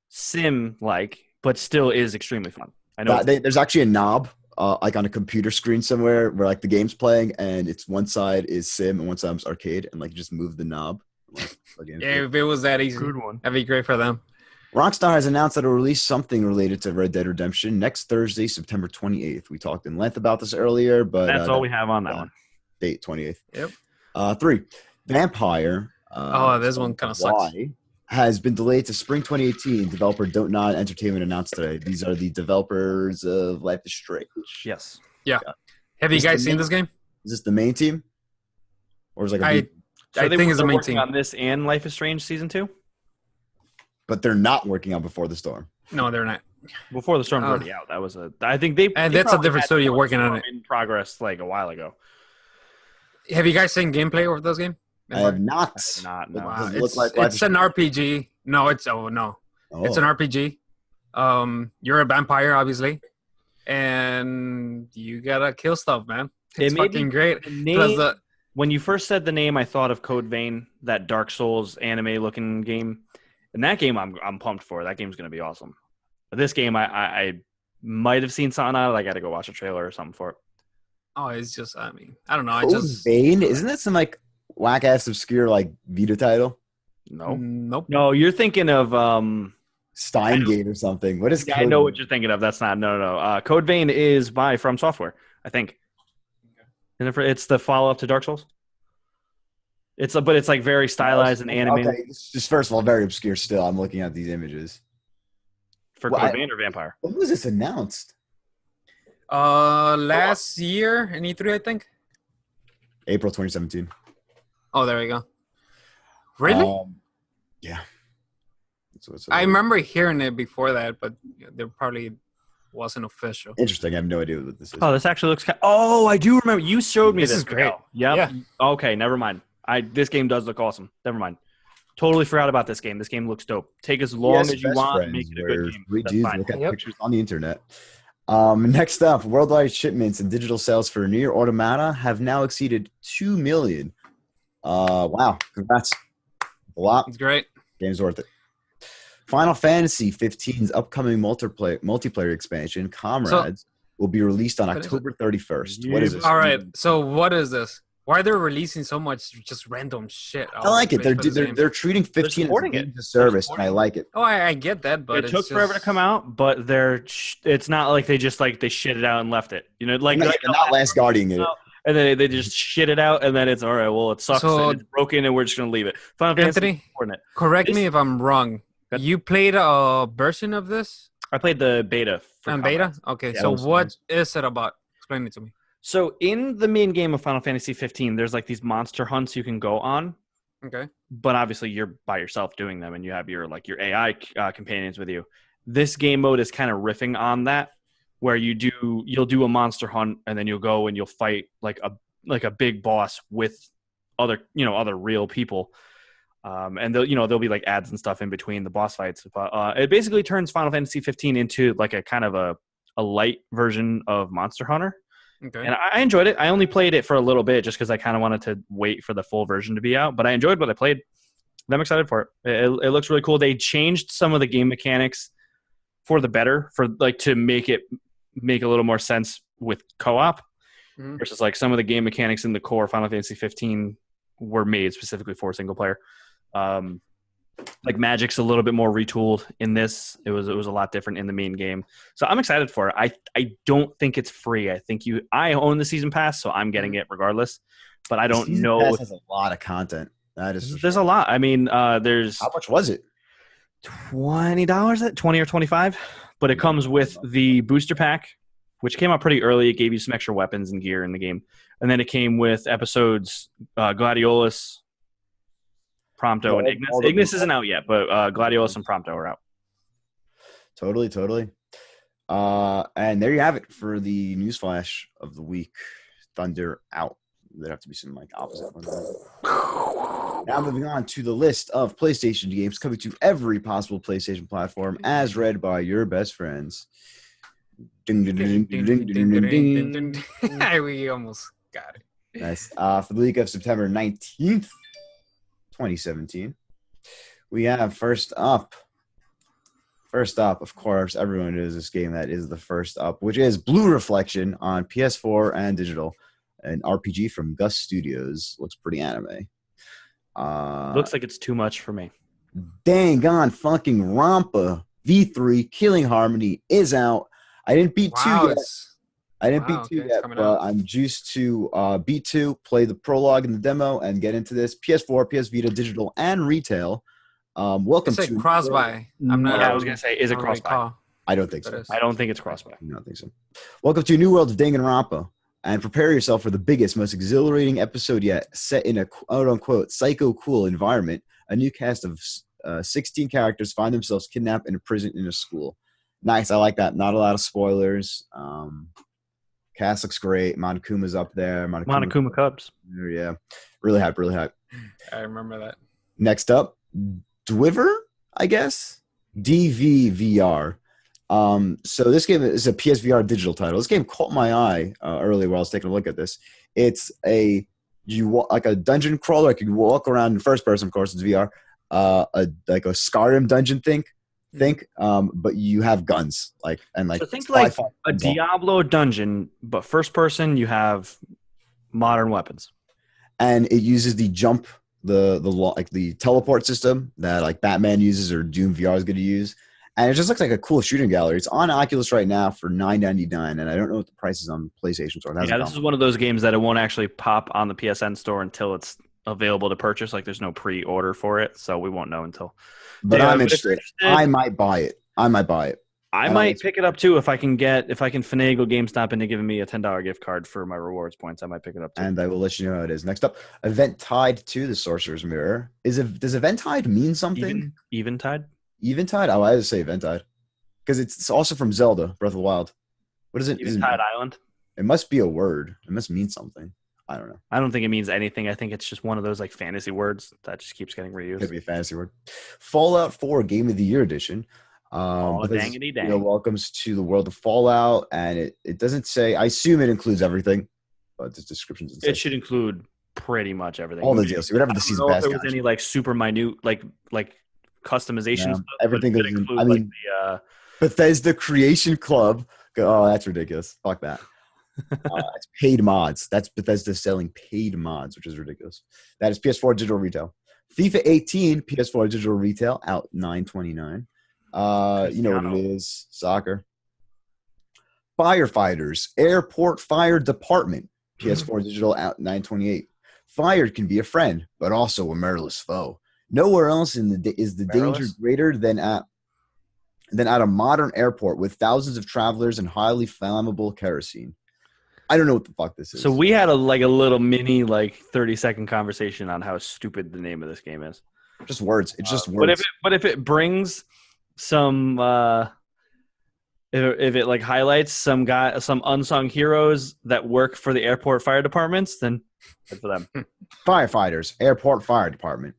sim-like, but still is extremely fun. I know. There's actually a knob, like on a computer screen somewhere, where like the game's playing, and it's one side is sim and one side is arcade, and like you just move the knob. Like, plug in. Yeah, if it was that easy, one. that'd be great for them. Rockstar has announced that it'll release something related to Red Dead Redemption next Thursday, September 28th. We talked in length about this earlier, but That's all we have on that one. date 28th. Yep. 3. Vampire. This one kinda sucks. Why has been delayed to spring 2018. Developer Don't Nod Entertainment announced today. These are the developers of Life is Strange. Yes. Have you Is guys the seen main- this game? Is this the main team? Or is it like a I B- So I think it's the they're main working team. on this and Life is Strange season 2. but they're not working on Before the Storm. No, they're not. Before the Storm's Oh. already out. That was a. I think they. And they that's a probably different had studio Before the working on Storm it. in progress like a while ago. Have you guys seen gameplay of those games? I have not. Not But no. does it look It's, like Life it's is an Strange? RPG. No, it's no. Oh. It's an RPG. You're a vampire, obviously, and you gotta kill stuff, man. It's It made fucking me- great. The Plus name, the when you first said the name, I thought of Code Vein, that Dark Souls anime looking game. And that game, I'm pumped for. That game's gonna be awesome. But this game, I might have seen something out of it. I got to go watch a trailer or something for it. it's just I mean I don't know. I Code just Vein? Isn't that some like whack ass obscure like Vita title? No, nope. no, you're thinking of Steingate or something. What is Yeah, I Code know Vein? what you're thinking of. That's not no. Code Vein is by From Software, I think. And it's the follow up to Dark Souls. But it's like very stylized and animated. Okay, just first of all, very obscure still. I'm looking at these images. For Well, Code Vein or Vampire. When was this announced? Last year in E3, I think. April 2017. Oh, there we go. Really? Yeah. That's what it says. I remember hearing it before that, but there probably wasn't official. Interesting. I have no idea what this is. Oh, this actually looks. Oh, I do remember. You showed me This this. is great. Yep. Yeah. Okay, never mind. This game does look awesome. Never mind. Totally forgot about this game. This game looks dope. Take as long Yes, as you Best want. Friends, Make it a where good game. three That's dudes fine. look at Yep. pictures on the internet. Next up, worldwide shipments and digital sales for Nier Automata have now exceeded 2 million. Wow. Congrats. A lot. It's great. Game's worth it. Final Fantasy 15's upcoming multiplayer expansion, Comrades, will be released on What is it? October 31st. What is this? All right. So what is this? Why are they releasing so much just random shit? I like it. They're They're treating 15 as a supporting game it. as a service, They're and I supporting like it. Oh, I get that, but It took forever to come out, but it's not like they just like they shit it out and left it. You know, like They're not Last Guardian it. and then they just shit it out, and then it's all right. Well, it sucks So- and it's broken, and we're just gonna leave it. Final Fantasy Anthony, is supporting it. correct This- me if I'm wrong. Good. You played a version of this I played the beta for on beta? Comrades. Okay. Yeah, So that was what is it about? Explain it to me. So in the main game of Final Fantasy 15, there's like these monster hunts you can go on, Okay. but obviously you're by yourself doing them, and you have your AI companions with you. This game mode is kind of riffing on that, where you'll do a monster hunt, and then you'll go and you'll fight like a big boss with other real people, and there'll be like ads and stuff in between the boss fights. But it basically turns Final Fantasy 15 into like a kind of a light version of Monster Hunter. Okay. And I enjoyed it. I only played it for a little bit just because I kind of wanted to wait for the full version to be out. But I enjoyed what I played. And I'm excited for it. It looks really cool. They changed some of the game mechanics for the better, for like to make it make a little more sense with co-op, Mhm. versus like some of the game mechanics in the core Final Fantasy 15 were made specifically for single player. Like magic's a little bit more retooled in this. It was a lot different in the main game. So I'm excited for it. I don't think it's free. I own the season pass, so I'm getting it regardless. But I don't Season know. Pass has a lot of content. That is for There's sure. a lot. I mean, there's How much was it? $20 at 20 or 25, but it comes with the booster pack, which came out pretty early. It gave you some extra weapons and gear in the game, and then it came with episodes Gladiolus, Prompto, and Ignis. Ignis isn't out yet, but Gladiolus and Prompto are out. Totally. And there you have it for the news flash of the week. Thunder out. There'd have to be some like opposite ones. Now moving on to the list of PlayStation games coming to every possible PlayStation platform, as read by your best friends. Ding, ding, ding, ding, ding, ding, ding, ding. We almost got it. Nice. For the week of September 19th, 2017, we have first up, of course, everyone knows this game that is the first up, which is Blue Reflection on PS4 and digital, an RPG from Gus Studios. Looks pretty anime. Looks like it's too much for me. Dang on fucking Rampa V3 Killing Harmony is out. I didn't beat 2 yet. But I'm juiced to beat 2, play the prologue and the demo, and get into this. PS4, PS Vita, digital, and retail. Welcome it's to like cross-buy. I was gonna say, is it cross-buy? I don't think so. I don't think it's cross-buy. I don't think so. Welcome to a new world of Danganronpa, and prepare yourself for the biggest, most exhilarating episode yet. Set in a quote-unquote psycho cool environment, a new cast of 16 characters find themselves kidnapped and imprisoned in a school. Nice, I like that. Not a lot of spoilers. Cast looks great. Monokuma's up there. Monokuma Cubs. Yeah, really hype. I remember that. Next up, Dwiver, I guess. DVVR. So this game is a PSVR digital title. This game caught my eye earlier while I was taking a look at this. It's like a dungeon crawler. Like you walk around in first person, of course, it's VR. Like a Skyrim dungeon but you have guns. So think like a Diablo dungeon, but first person. You have modern weapons, and it uses the jump. The teleport system that like Batman uses or Doom VR is going to use, and it just looks like a cool shooting gallery. It's on Oculus right now for $9.99, and I don't know what the price is on PlayStation Store. This is one of those games that it won't actually pop on the PSN store until it's available to purchase. Like there's no pre-order for it, so we won't know until. But I'm interested. I might buy it. I might pick it up too if I can finagle GameStop into giving me a $10 gift card for my rewards points. I might pick it up too. And I will let you know how it is. Next up, Eventide 2, the Sorcerer's Mirror. Does Eventide mean something? Eventide? Eventide? Oh, I had to say Eventide. Because it's also from Zelda, Breath of the Wild. What is it? Eventide Island? It must be a word. It must mean something. I don't know. I don't think it means anything. I think it's just one of those like fantasy words that just keeps getting reused. Could be a fantasy word. Fallout 4 Game of the Year Edition. Dangity dang. Welcomes to the world of Fallout, and it doesn't say. I assume it includes everything, but the descriptions. It should include pretty much everything. All the DLC, whatever the season pass. If there was any like super minute like customization stuff, everything goes in. I mean, Bethesda Creation Club. Oh, that's ridiculous. Fuck that. It's paid mods. That's Bethesda selling paid mods, which is ridiculous. That is PS4 digital retail. FIFA 18 PS4 digital retail out $9.29. You know what it is. Soccer. Firefighters Airport Fire Department PS4 digital out $9.28. Fire can be a friend, but also a murderous foe. Nowhere else is the danger greater than at a modern airport with thousands of travelers and highly flammable kerosene. I don't know what the fuck this is. So we had a little mini 30-second conversation on how stupid the name of this game is. Just words. It's just words. But if it brings some if it highlights some unsung heroes that work for the airport fire departments, then good for them. Firefighters, Airport Fire Department.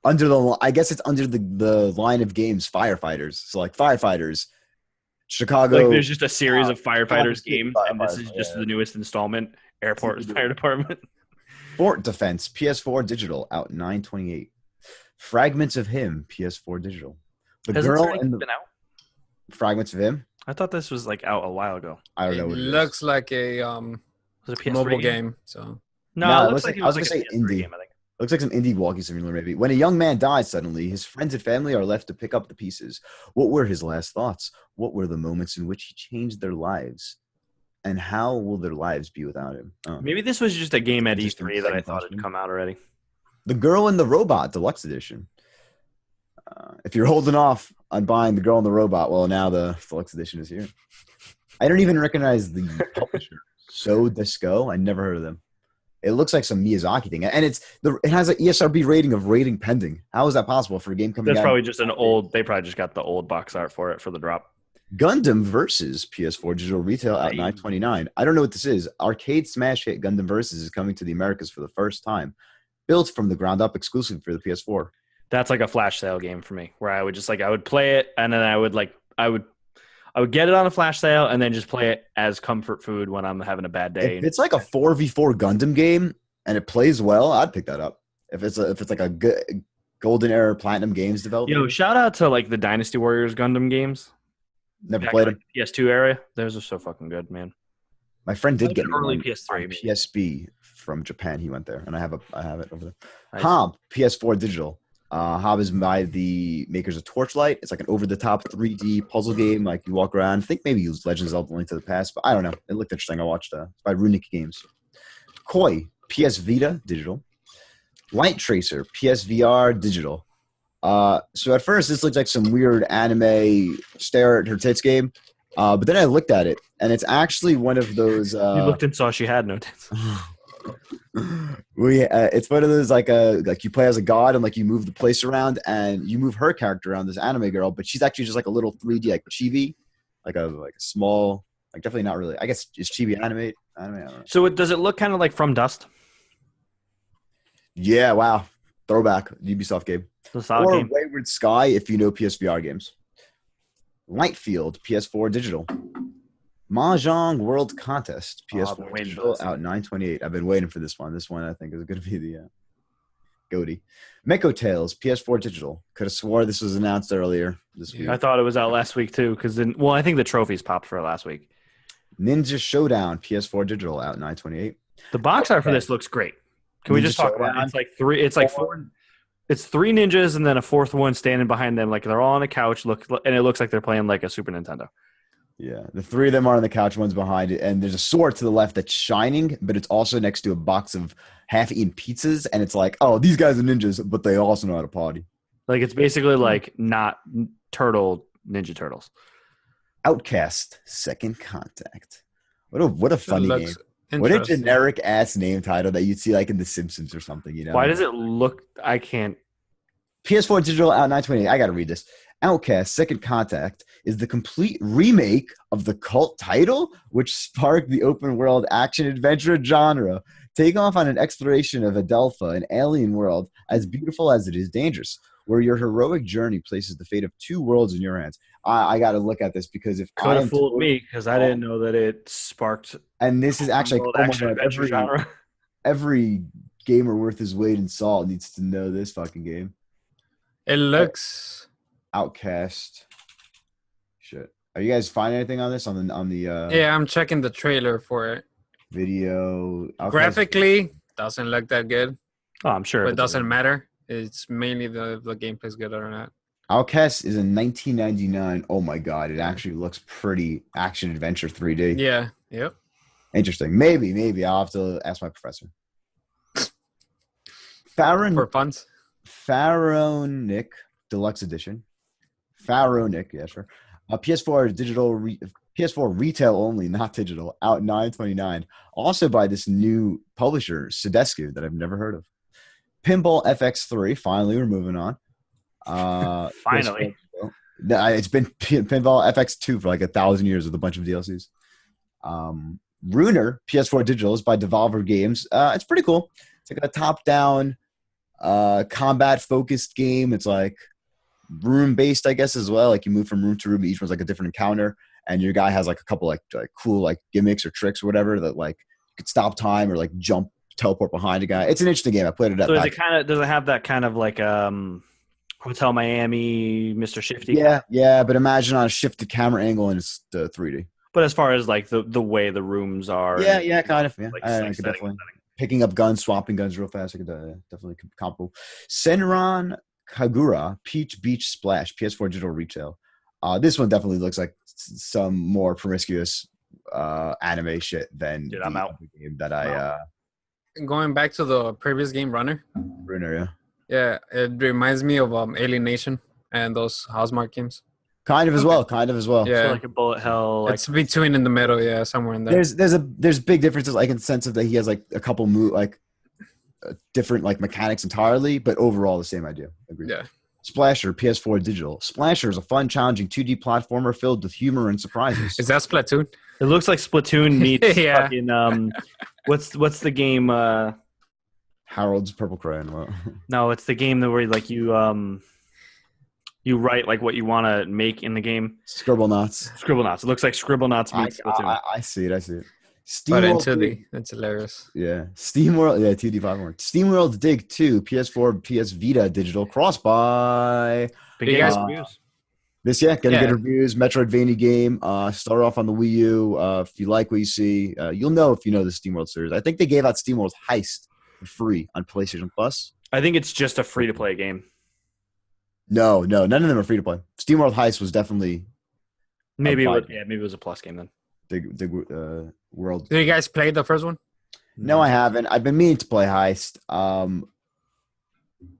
I guess it's under the line of games firefighters. So firefighters, Chicago. There's just a series of firefighters games, and this is just the newest installment. Airport Fire Department. Fort Defense PS4 digital out $9.28. Fragments of Him PS4 digital. Been out? Fragments of Him. I thought this was out a while ago. I don't know. It looks like a mobile game. So no, it looks like I was gonna say indie. Game, I think. Looks like some indie walking simulator, maybe. When a young man dies suddenly, his friends and family are left to pick up the pieces. What were his last thoughts? What were the moments in which he changed their lives? And how will their lives be without him? Oh. Maybe this was just a game at E3 that I thought had come out already. The Girl and the Robot Deluxe Edition. If you're holding off on buying The Girl and the Robot, well, now the deluxe edition is here. I don't even recognize the publisher. So Disco, I never heard of them. It looks like some Miyazaki thing, and it has an ESRB rating of rating pending. How is that possible for a game coming out? That's probably just an old. They probably just got the old box art for it for the drop. Gundam versus PS4 digital retail out $9.29. I don't know what this is. Arcade smash hit Gundam Versus is coming to the Americas for the first time, built from the ground up exclusive for the PS4. That's like a flash sale game for me, where I would just I would play it, and then I would get it on a flash sale, and then just play it as comfort food when I'm having a bad day. If it's like a 4v4 Gundam game and it plays well, I'd pick that up. If it's like a good Golden Era Platinum Games development. Yo, shout out to the Dynasty Warriors Gundam games. Never played them. PS2 area. Those are so fucking good, man. My friend did get early me PS3 PSP from Japan. He went there, and I have it over there. Nice. Hob PS4 digital. Hob is by the makers of Torchlight. It's like an over-the-top 3D puzzle game. Like you walk around. I think maybe use Legends of Zelda: Link to the Past, but I don't know. It looked interesting. I watched it's by Runic Games. Koi PS Vita digital. Light Tracer PSVR digital. So at first this looks like some weird anime stare at her tits game, but then I looked at it, and it's actually one of those. You looked and saw she had no tits. It's one of those like you play as a god and you move the place around and you move her character around, this anime girl, but she's actually just like a little 3D like chibi, like a small, definitely not really. I guess is chibi anime. I don't know. So does it look kind of like From Dust? Yeah, wow, throwback Ubisoft game. It's a solid Or game. Wayward Sky if you know PSVR games. Lightfield PS4 digital. Mahjong World Contest PS4 digital out $9.28. I've been waiting for this one. This one I think is going to be the goatee. Meko Tales PS4 digital. Could have swore this was announced earlier this week. I thought it was out last week too, because I think the trophies popped for it last week. Ninja Showdown PS4 digital out $9.28. The box art for this looks great. Can we just talk about it? It's like three. It's like four. It's three ninjas and then a fourth one standing behind them, like they're all on a couch. And it looks like they're playing like a Super Nintendo. Yeah, the three of them are on the couch, one's behind it, and there's a sword to the left that's shining, but it's also next to a box of half-eaten pizzas, and it's like, oh, these guys are ninjas, but they also know how to party. Like it's basically like not Ninja Turtles. Outcast Second Contact. What a funny game. What a generic ass name title that you'd see like in The Simpsons or something, you know? Why does it look? I can't. PS4 digital out $9.28. I gotta read this. Outcast Second Contact is the complete remake of the cult title, which sparked the open world action adventure genre. Take off on an exploration of Adelpha, an alien world as beautiful as it is dangerous, where your heroic journey places the fate of two worlds in your hands. I got to look at this because if could have fooled me because I didn't know that it sparked. And this is actually every gamer worth his weight in salt needs to know this fucking game. It looks Outcast. Shit. Are you guys finding anything on this on the yeah, I'm checking the trailer for it. Video Outcast. Graphically doesn't look that good. Oh, I'm sure. But it doesn't matter. It's mainly the gameplay's good or not. Outcast is in 1999. Oh my god, it actually looks pretty action adventure 3D. Yeah. Yep. Interesting. Maybe I'll have to ask my professor. For puns. Pharaonic Deluxe Edition. Pharaonic, yeah, sure. PS4 digital, PS4 retail only, not digital. Out $9.29. Also by this new publisher, Sedescu, that I've never heard of. Pinball FX3. Finally, we're moving on. Finally. It's been Pinball FX2 for like 1,000 years with a bunch of DLCs. Runer PS4 digital is by Devolver Games. It's pretty cool. It's like a top-down combat-focused game. It's like room-based, I guess, as well. Like you move from room to room. Each one's like a different encounter, and your guy has like a couple like cool like gimmicks or tricks or whatever that like you could stop time or like jump, teleport behind a guy. It's an interesting game. I played it at. So does it have that kind of like Hotel Miami, Mr. Shifty? Yeah, but imagine on a shifted camera angle and it's the 3D. But as far as like the way the rooms are, yeah, kind of. Yeah, like, I could definitely picking up guns, swapping guns real fast. I could definitely comparable. Senran Kagura Peach Beach Splash PS4 digital retail. This one definitely looks like some more promiscuous anime shit than I'm out. Game that I. Going back to the previous game, Runner. Runner, yeah. Yeah, it reminds me of Alienation. and those Housemark games. Kind of as well. Kind of as well. Yeah. So like a bullet hell. Like, It's between in the middle, yeah, somewhere in there. There's big differences, like in the sense of that he has like a couple different like mechanics entirely, but overall the same idea. Agreed. Yeah. Splasher, PS4 digital. Splasher is a fun, challenging 2D platformer filled with humor and surprises. Is that Splatoon? it looks like Splatoon meets Yeah. fucking what's the game? Harold's Purple Crayon. Well, No, it's the game that where like you write like what you want to make in the game. Scribblenauts. Scribblenauts. It looks like Scribblenauts meets Splatoon. I see it. But SteamWorld into Dig, that's hilarious. yeah. SteamWorld, yeah, 2D platform. SteamWorld Dig 2, PS4, PS Vita digital cross buy. Big you guys- reviews. Getting Yeah. good reviews. Metroidvania game. Start off on the Wii U. If you like what you see, you'll know if you know the SteamWorld series. I think they gave out SteamWorld Heist for free on PlayStation Plus. I think it's just a free to play game. No, none of them are free to play. SteamWorld Heist was definitely Maybe it buy was, game. yeah, maybe it was a plus game then. the world. Did you guys play the first one? No, I haven't. I've been meaning to play Heist.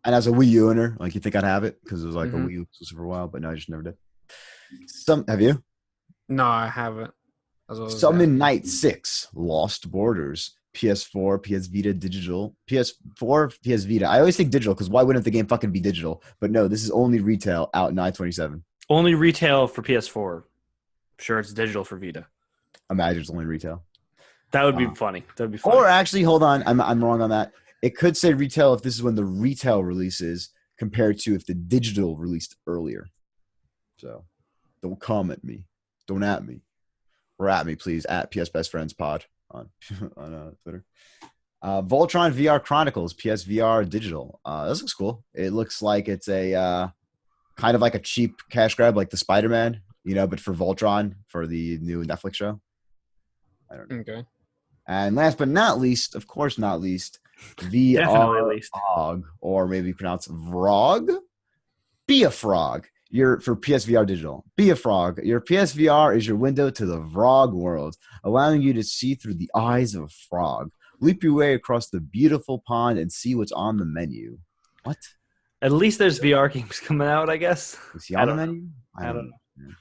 And as a Wii U owner, like you think I'd have it because it was like a Wii U exclusive for a while, but no, I just never did. Have you? No, I haven't. That's what I was Summon Night 6, Lost Borders, PS4, PS Vita digital, PS4, PS Vita. I always think digital because why wouldn't the game fucking be digital? But no, this is only retail out 9/27. Only retail for PS4. Sure, it's digital for Vita. Imagine it's only retail. That would be funny. That would be funny. Or actually, hold on, I'm wrong on that. It could say retail if this is when the retail releases compared to if the digital released earlier. So don't come at me. Don't at me. Or at me, please, at PS Best Friends Pod on Twitter. Voltron VR Chronicles, PSVR digital. This looks cool. It looks like it's a kind of like a cheap cash grab, like the Spider-Man, but for Voltron for the new Netflix show. I don't know. Okay. And last but not least, of course not least, Definitely VR least. Frog, or maybe pronounce Vrog. Be a Frog. For PSVR digital. Be a Frog. Your PSVR is your window to the Vrog world, allowing you to see through the eyes of a frog. Leap your way across the beautiful pond and see what's on the menu. What? At least there's VR games coming out, I guess. Is he on the menu? I don't know. Yeah.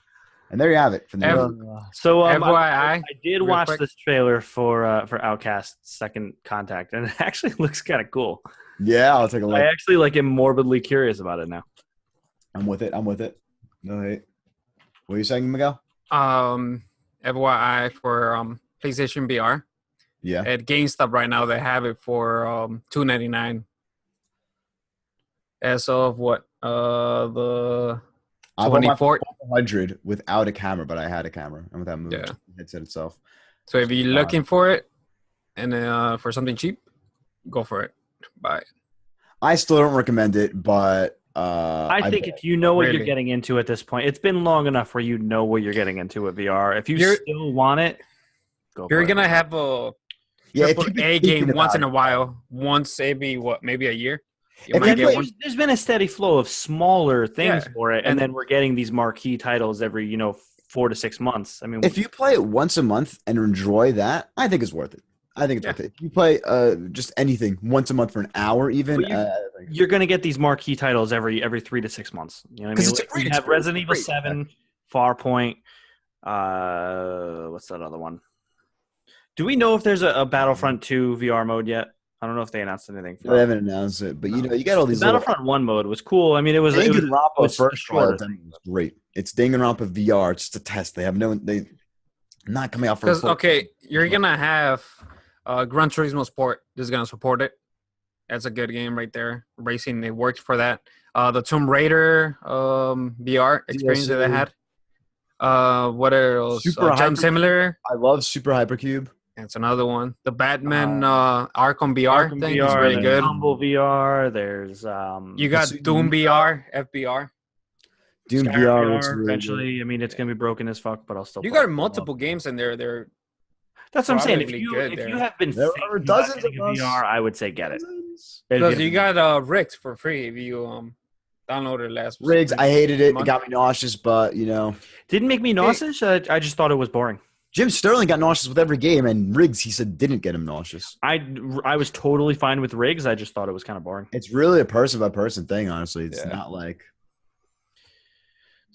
And there you have it. From the So FYI, I did real watch quick. this trailer for Outcast Second Contact, and it actually looks kind of cool. Yeah, I'll take a look. I actually am morbidly curious about it now. I'm with it. No hate. What are you saying, Miguel? FYI for PlayStation VR. Yeah. At GameStop right now, they have it for $2.99. As of what? The I bought my 24th. 400 without a camera, but I had a camera and without moving Yeah. the headset itself. So if you're looking for it and for something cheap, go for it. Buy it. I still don't recommend it, but I think if you know what Really? you're getting into at this point, it's been long enough where you know what you're getting into with VR. If you You're- still want it, go You're for it. gonna have a yeah, if triple you've been A thinking game once about in a while. Once maybe a year. You If might you get play- one. There's been a steady flow of smaller things Yeah. for it, and And- then we're getting these marquee titles every 4 to 6 months. I mean, if you play it once a month and enjoy that, I think it's worth it. I think it's Yeah. worth it. If you play just anything once a month for an hour, even, Well, you're going to get these marquee titles every 3 to 6 months. You know what I 'Cause mean? it's a Like, great you have experience. Resident Evil Great. 7, Farpoint. What's that other one? Do we know if there's a Battlefront 2 VR mode yet? I don't know if they announced anything. For they haven't announced it, but you got all the these little. Battlefront 1 mode was cool. I mean, it was Danganronpa a first shorter trial was great. It's Danganronpa VR. It's just a test. They not coming out for. Because okay, you're gonna have Gran Turismo Sport is gonna support it. That's a good game right there. Racing, it worked for that. The Tomb Raider VR experience that I had. What else? Super Jump Hyper- Simulator. I love Super Hypercube. That's another one. The Batman Arkham VR Arkham thing VR, is really there's good. Humble VR. There's You got Suit Doom VR. VR, FBR. Doom Skyrim VR looks really eventually. I mean, it's gonna be broken as fuck, but I'll still. You play got it. multiple games in there. They're That's what I'm saying. If probably you good if there. you have been There thinking are about dozens getting of a us. VR, I would say get it. because you got Rigs for free if you downloaded it last Rigs. I hated it. It month. got me nauseous, but Didn't make me nauseous. I just thought it was boring. Jim Sterling got nauseous with every game, and Riggs, he said, didn't get him nauseous. I was totally fine with Riggs. I just thought it was kind of boring. It's really a person by person thing, honestly. It's Yeah. not like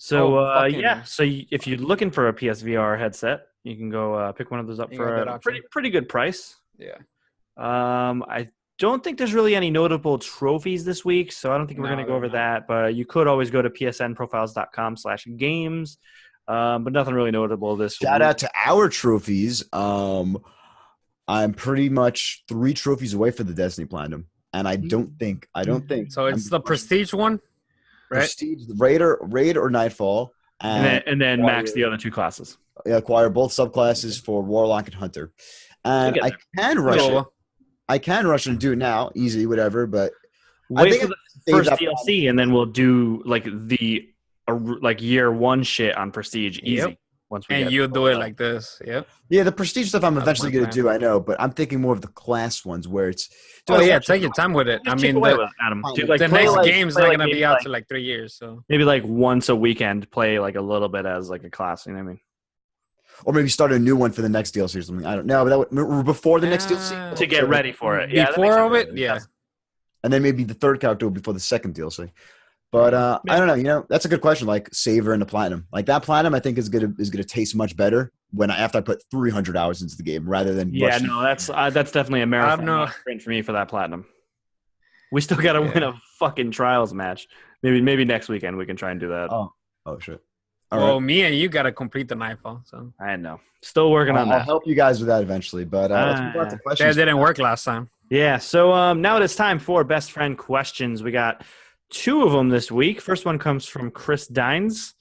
So fucking- so if you're looking for a PSVR headset, you can go pick one of those up You for got that a option. pretty good price. Yeah. I don't think there's really any notable trophies this week, so I don't think we're No, going to go over they're not. that. But you could always go to psnprofiles.com/games. But nothing really notable this Shout week. out to our trophies. I'm pretty much 3 trophies away for the Destiny Platinum, and I don't think. So it's the prestige one, right? Prestige, Raid or Nightfall, And then max the other 2 classes. acquire both subclasses for Warlock and Hunter. And You'll I get can rush it. Cool. I can rush it and do it now, easy, whatever. But I Wait think for the save first that DLC, and then we'll do like the year 1 shit on Prestige easy. Yep. Once we And get you do it like this. Yep. Yeah, the prestige stuff I'm That's eventually my going to plan. do, I know, but I'm thinking more of the class ones where it's. Oh yeah, take your time with it. I Just chip mean, away the, with it, Adam. the Dude, like, the play next like- game's play not like gonna maybe be out like- to like 3 years. So maybe like once a weekend, play like a little bit as like a class. You know what I mean? Or maybe start a new one for the next DLC or something. I don't know, but that would, before the next DLC. To get ready for it. Yeah, that makes before of sense. it, yeah. And then maybe the third character will be before the second DLC. But I don't know. You know, that's a good question. Like Saver and the Platinum, like that Platinum, I think is gonna taste much better after I put 300 hours into the game rather than Yeah, rushing. no, that's definitely a marathon know. sprint for me for that Platinum. We still got to win a fucking trials match. Maybe next weekend we can try and do that. Oh shit. All Well, right. me and you gotta complete the Nightfall. So I know. Still working on I'll that. help you guys with that eventually. But let's move on to that questions. didn't work last time. Yeah, so now it is time for best friend questions. We got 2 of them this week. First one comes from Chris Dines.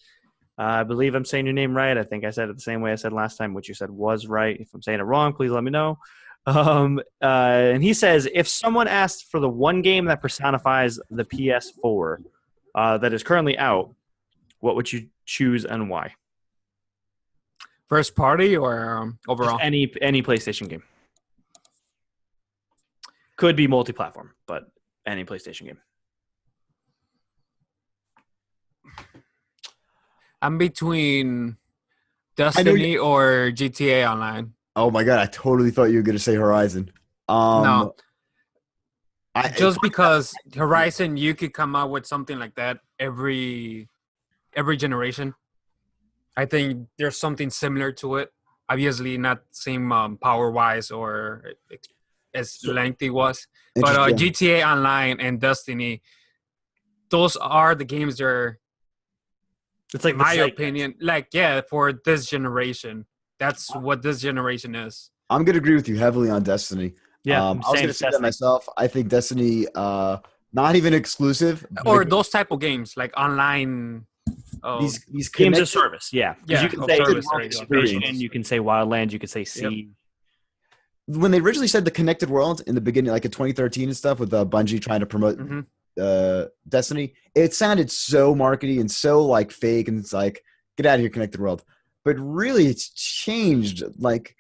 I believe I'm saying your name right. I think I said it the same way I said last time, which you said was right. If I'm saying it wrong, please let me know. And he says, if someone asked for the one game that personifies the PS4 that is currently out, what would you choose and why? First party or overall? Just any PlayStation game. Could be multi-platform, but any PlayStation game. I'm between Destiny or GTA Online. Oh my god, I totally thought you were gonna say Horizon. No. I Because Horizon, you could come out with something like that every generation. I think there's something similar to it. Obviously, not same power wise or as lengthy was, but Interesting. GTA Online and Destiny, those are the games that are, It's like in the my zeitgeist. opinion, like for this generation. That's what this generation is. I'm gonna agree with you heavily on Destiny. Yeah, I I'm was saying gonna it's say that Destiny. myself. I think Destiny, not even exclusive, Or like, those type of games, like online. these Games connected- of service, yeah. 'Cause Yeah, you can of say service, World there you go. Expedition, you can say Wildlands, you could say Sea. When they originally said the connected world in the beginning, like in 2013 and stuff, with Bungie trying to promote Mhm. Destiny, it sounded so markety and so like fake, and it's like, get out of here, connected world. But really, it's changed, like,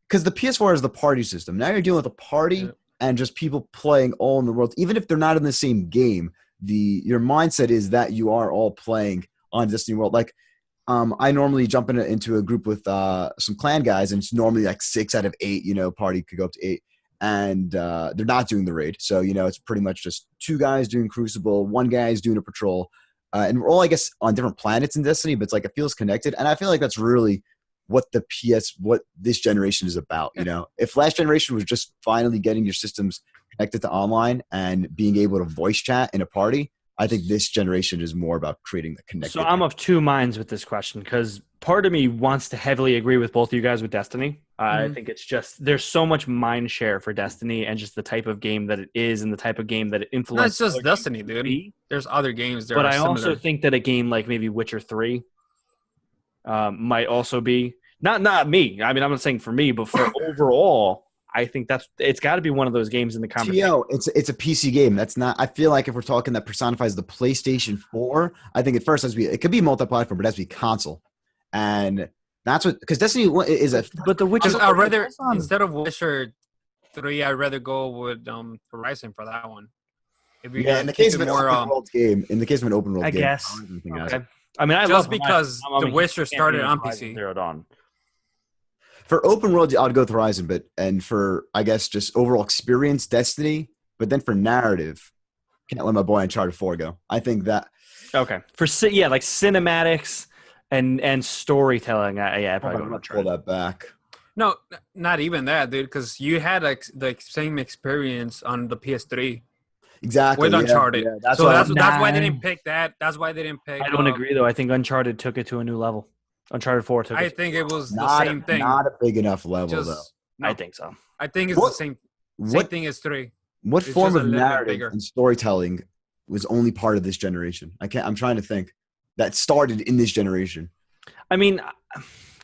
because the PS4 is the party system. Now you're dealing with a party Yeah. and just people playing all in the world, even if they're not in the same game. Your mindset is that you are all playing on Destiny World. Like, I normally jump into a group with some clan guys, and it's normally like 6 out of 8. Party could go up to 8, and they're not doing the raid. So it's pretty much just 2 guys doing Crucible, 1 guy is doing a patrol, and we're all, I guess, on different planets in Destiny. But it's like it feels connected, and I feel like that's really what this generation is about. If last generation was just finally getting your systems connected to online and being able to voice chat in a party, I think this generation is more about creating the connected. So I'm of 2 minds with this question, because part of me wants to heavily agree with both of you guys with Destiny. I think it's just there's so much mind share for Destiny and just the type of game that it is and the type of game that it No, influences. it's just Destiny, dude. There's other games that But are I also similar. think that a game like maybe Witcher 3 might also be not me. I mean, I'm not saying for me, but for overall, I think it's got to be one of those games in the conversation. TO, it's a PC game. That's not. I feel like if we're talking that personifies the PlayStation 4, I think at first it could be multi-platform, but it has to be console, and that's what, because Destiny is a. But the Witcher, I'd rather, instead of Witcher 3, I'd rather go with Horizon for that one. If you're Yeah, in gonna the case keep of it an more, open world game, I game, guess. Horizon thing has Okay. it. I mean, I just love because Horizon. I'm The a Witcher huge started champion on of Horizon PC. Zero Dawn. For open world, I'd go with Horizon, and for, I guess, just overall experience, Destiny. But then for narrative, can't let my boy Uncharted 4 go. I think that. Okay. Like cinematics and storytelling. Yeah, I'd I'm probably go gonna to pull Uncharted. that back. No, not even that, dude. Because you had like the same experience on the PS3 Exactly. with Yeah. Uncharted. Yeah. That's So why. that's why they Nah. didn't pick that. That's why they didn't pick. I don't agree though. I think Uncharted took it to a new level. Uncharted 4 took I it. think it was the Not same thing. not a big enough level though. Just I no. think so. I think it's What- the same What thing as 3. what It's form just a of little bit narrative bigger. and storytelling was only part of this generation? I'm trying to think. That started in this generation. I mean,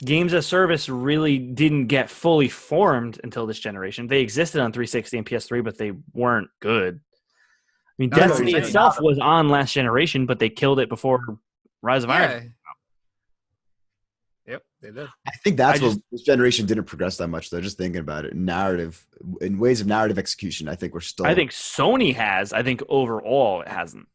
games as service really didn't get fully formed until this generation. They existed on 360 and PS3, but they weren't good. I mean, I know what Destiny you're saying. itself was on last generation, but they killed it before Rise of Iron. Yeah. Yep, they did. I think that's I just- what this generation didn't progress that much though. Just thinking about it, narrative in ways of narrative execution, I think we're still. I think Sony has. I think overall it hasn't.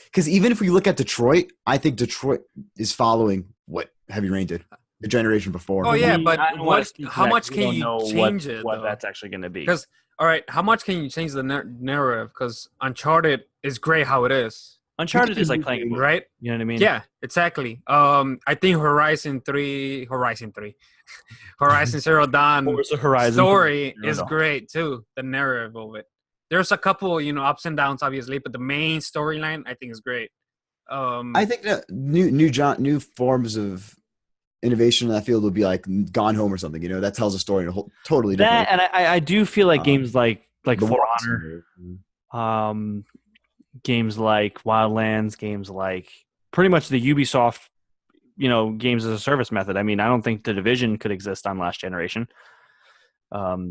because even if we look at Detroit, I think Detroit is following what Heavy Rain did the generation before. Oh, yeah, but I don't wanna what- speak to how that much 'cause we can don't you know change it, what though? that's actually going to be. Because all right, how much can you change the narrative? Because Uncharted is great how it is, Uncharted is like playing a movie. right? You know what I mean? Yeah, exactly. I think Horizon Zero Dawn Forza Horizon story Zero is Dawn. great too. The narrative of it. There's a couple, ups and downs, obviously, but the main storyline I think is great. I think that new forms of innovation in that field would be like Gone Home or something. That tells a story in a whole totally different. That and I do feel like games like The For War Honor, Singer. games like Wildlands, games like pretty much the Ubisoft, games as a service method. I mean, I don't think the Division could exist on last generation.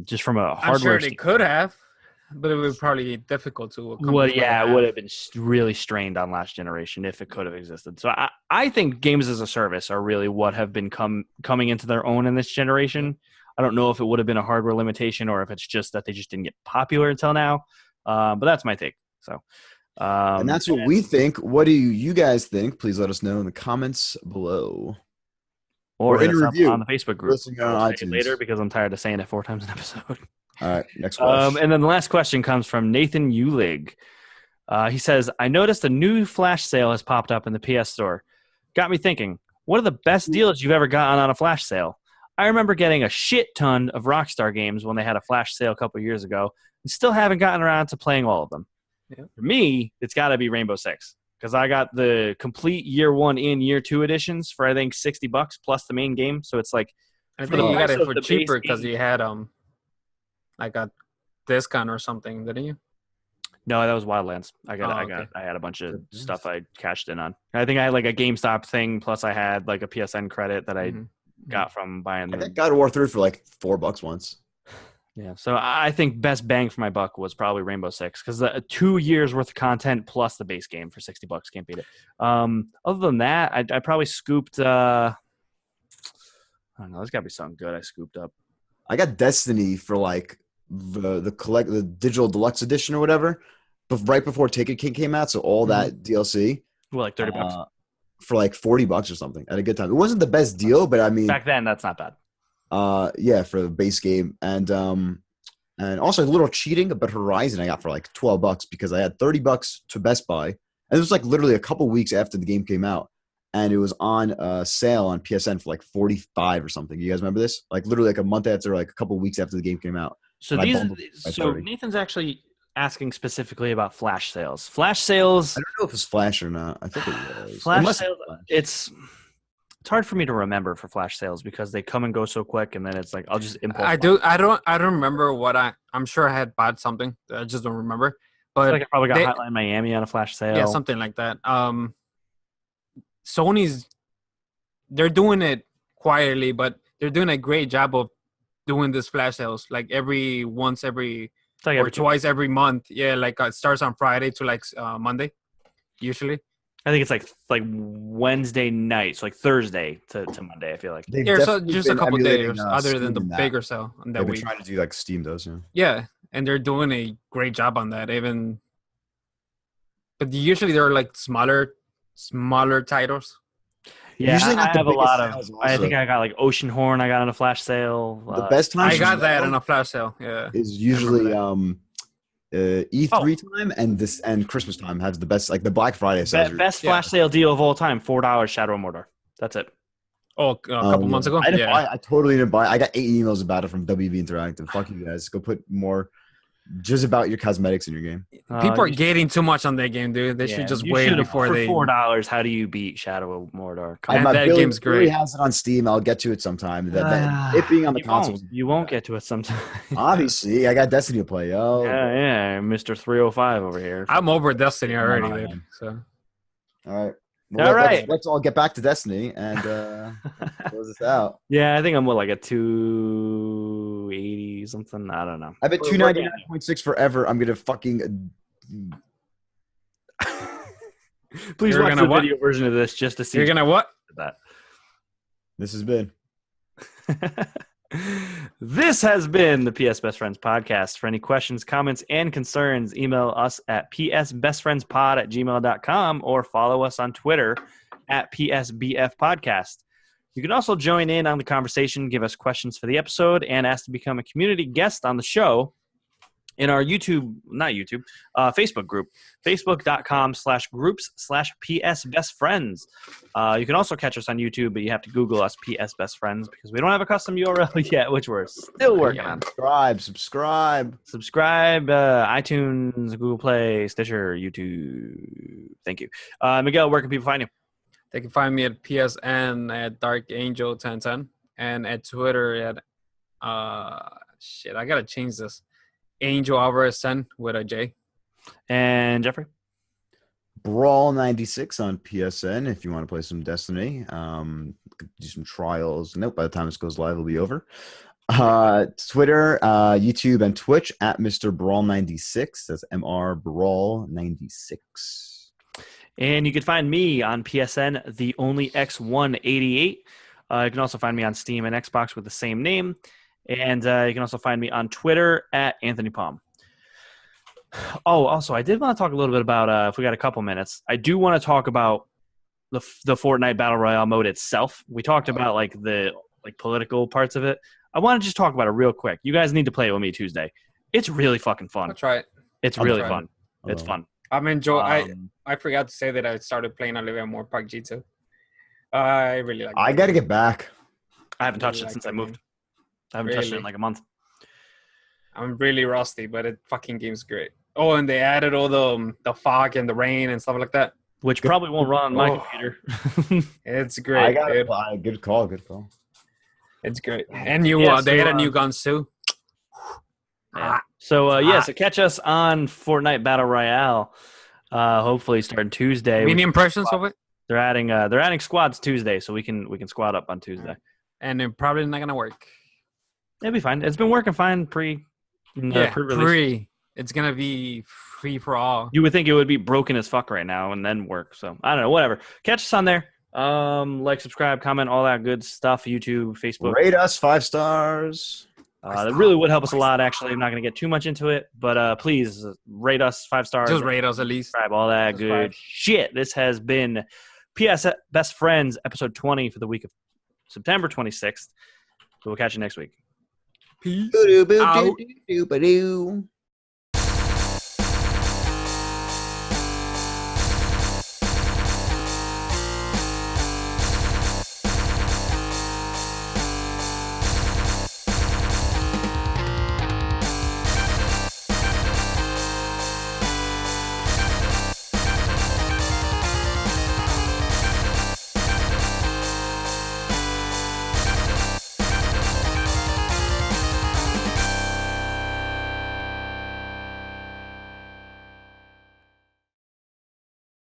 Just from a I'm hardware. sure they could have, but it would probably be difficult to. Well, yeah, it would have been really strained on last generation if it could have existed. So I think games as a service are really what have been coming into their own in this generation. I don't know if it would have been a hardware limitation or if it's just that they just didn't get popular until now. But that's my take. So, and that's what we think. What do you guys think? Please let us know in the comments below. Or in hit us up review. on the Facebook group. Listening on I'll say it iTunes. later because I'm tired of saying it 4 times an episode. All right, next question. And then the last question comes from Nathan Ulig. He says, I noticed a new flash sale has popped up in the PS Store. Got me thinking, what are the best deals you've ever gotten on a flash sale? I remember getting a shit ton of Rockstar games when they had a flash sale a couple years ago and still haven't gotten around to playing all of them. Yeah. For me, it's got to be Rainbow Six because I got the complete year 1 and year 2 editions for, I think, $60 plus the main game. So it's like, I for think the you got price it of for the base cheaper because game- you had like a discount or something, didn't you? No, that was Wildlands. I had a bunch of stuff I cashed in on. I think I had like a GameStop thing, plus I had like a PSN credit that I got from buying I the. got God of War 3 for like $4 once. Yeah, so I think best bang for my buck was probably Rainbow Six because the 2 years worth of content plus the base game for $60 can't beat it. Other than that, I probably scooped. I don't know. There's got to be something good I scooped up. I got Destiny for like the digital deluxe edition or whatever, but right before Taken King came out, so all that DLC. Well, like $30 for like $40 or something at a good time. It wasn't the best deal, but I mean, back then. That's not bad. yeah, for the base game and also a little cheating, but Horizon I got for like $12 because I had $30 to Best Buy, and it was like literally a couple weeks after the game came out, and it was on sale on PSN for like $45 or something. You guys remember this? Like literally like a month after, like a couple weeks after the game came out. So And I bundled it by so 30. Nathan's actually asking specifically about flash sales. Flash sales. I don't know if it's Flash or not. I think it was. Flash It must be sales. Flash. It's hard for me to remember for flash sales because they come and go so quick, and then it's like I'll just impulse. I buy. don't remember what I'm sure I had bought something. I just don't remember. I But feel like I probably got they- Hotline Miami on a flash sale. yeah, something like that. They're doing it quietly, but they're doing a great job of doing this flash sales like once every It's like or every 2 twice every month. Yeah, like it starts on Friday to like Monday, usually. I think it's like Wednesday night, so like Thursday to Monday. I feel like. They've Yeah, so definitely just a been couple emulating, days other than Steam the in that. bigger sale on that They've been week. trying to do like Steam does, yeah. Yeah, and they're doing a great job on that. But usually they're like smaller titles. Yeah, Usually not I the have a biggest lot of. sales I also. think I got like Ocean Horn. I got on a flash sale. The best time I to got that sell on a flash sale. Yeah. is usually E3 time and Christmas time has the best, like the Black Friday sales. Best flash sale deal of all time, $4 Shadow of Mordor. That's it. Oh, a couple months ago? I didn't buy it. I totally didn't buy it. I got 8 emails about it from WB Interactive. Fuck you guys. Go put more just about your cosmetics in your game. People are getting too much on that game, dude. They should just wait before they... For $4, how do you beat Shadow of Mordor? That game's great. Billy has it on Steam. I'll get to it sometime. It being on the console. You won't get to it sometime. Obviously, I got Destiny to play, yo. Yeah, Mr. 305 over here. I'm over Destiny already, dude. So. All right. Well, let's all get back to Destiny and close this out. Yeah, I think I'm like a 280 something. I don't know. I bet 299.6 forever. I'm gonna fucking. Please watch the video version of this just to see. You're gonna what? That. This has been. This has been the PS Best Friends podcast. For any questions, comments, and concerns, email us at psbestfriendspod@gmail.com or follow us on Twitter at psbfpodcast. You can also join in on the conversation, give us questions for the episode, and ask to become a community guest on the show in our Facebook group, facebook.com/groups/psbestfriends. You can also catch us on YouTube, but you have to Google us PS Best Friends because we don't have a custom URL yet, which we're still working on. Subscribe. iTunes, Google Play, Stitcher, YouTube. Thank you. Miguel, where can people find you? They can find me at PSN at DarkAngel1010 and at Twitter at I gotta change this. Angel Alvarez 10 with a J. And Jeffrey? Brawl 96 on PSN if you want to play some Destiny. Do some trials. Nope, by the time this goes live, it'll be over. Twitter, YouTube, and Twitch at Mr. Brawl 96. That's MR Brawl 96. And you can find me on PSN, the only X188. You can also find me on Steam and Xbox with the same name. And you can also find me on Twitter at Anthony Palm. Oh, also, I did want to talk a little bit about, if we got a couple minutes, I do want to talk about the Fortnite Battle Royale mode itself. We talked about the political parts of it. I want to just talk about it real quick. You guys need to play it with me Tuesday. It's really fucking fun. I'll try it. It's really fun. It's fun. I'm enjoying. I forgot to say that I started playing a little bit more PUBG too. I really like it. I got to get back. I haven't touched it since I moved. I haven't touched it in like a month. I'm really rusty, but it fucking game's great. Oh, and they added all the fog and the rain and stuff like that. Which probably won't run on my computer. It's great. Good call. It's great. And they added new guns too. Yeah. So catch us on Fortnite Battle Royale. Hopefully starting Tuesday. Any impressions of it? They're adding squads Tuesday, so we can squad up on Tuesday. And they're probably not gonna work. It'll be fine. It's been working fine pre-release. Free. It's gonna be free for all. You would think it would be broken as fuck right now and then work. So I don't know. Whatever. Catch us on there. Subscribe, comment, all that good stuff. YouTube, Facebook. Rate us 5 stars. That really would help us a lot. Actually, I'm not gonna get too much into it, but please rate us 5 stars. Just rate us at least. Subscribe, all that good shit. This has been PS Best Friends, episode 20 for the week of September 26th. So we'll catch you next week. Peace out.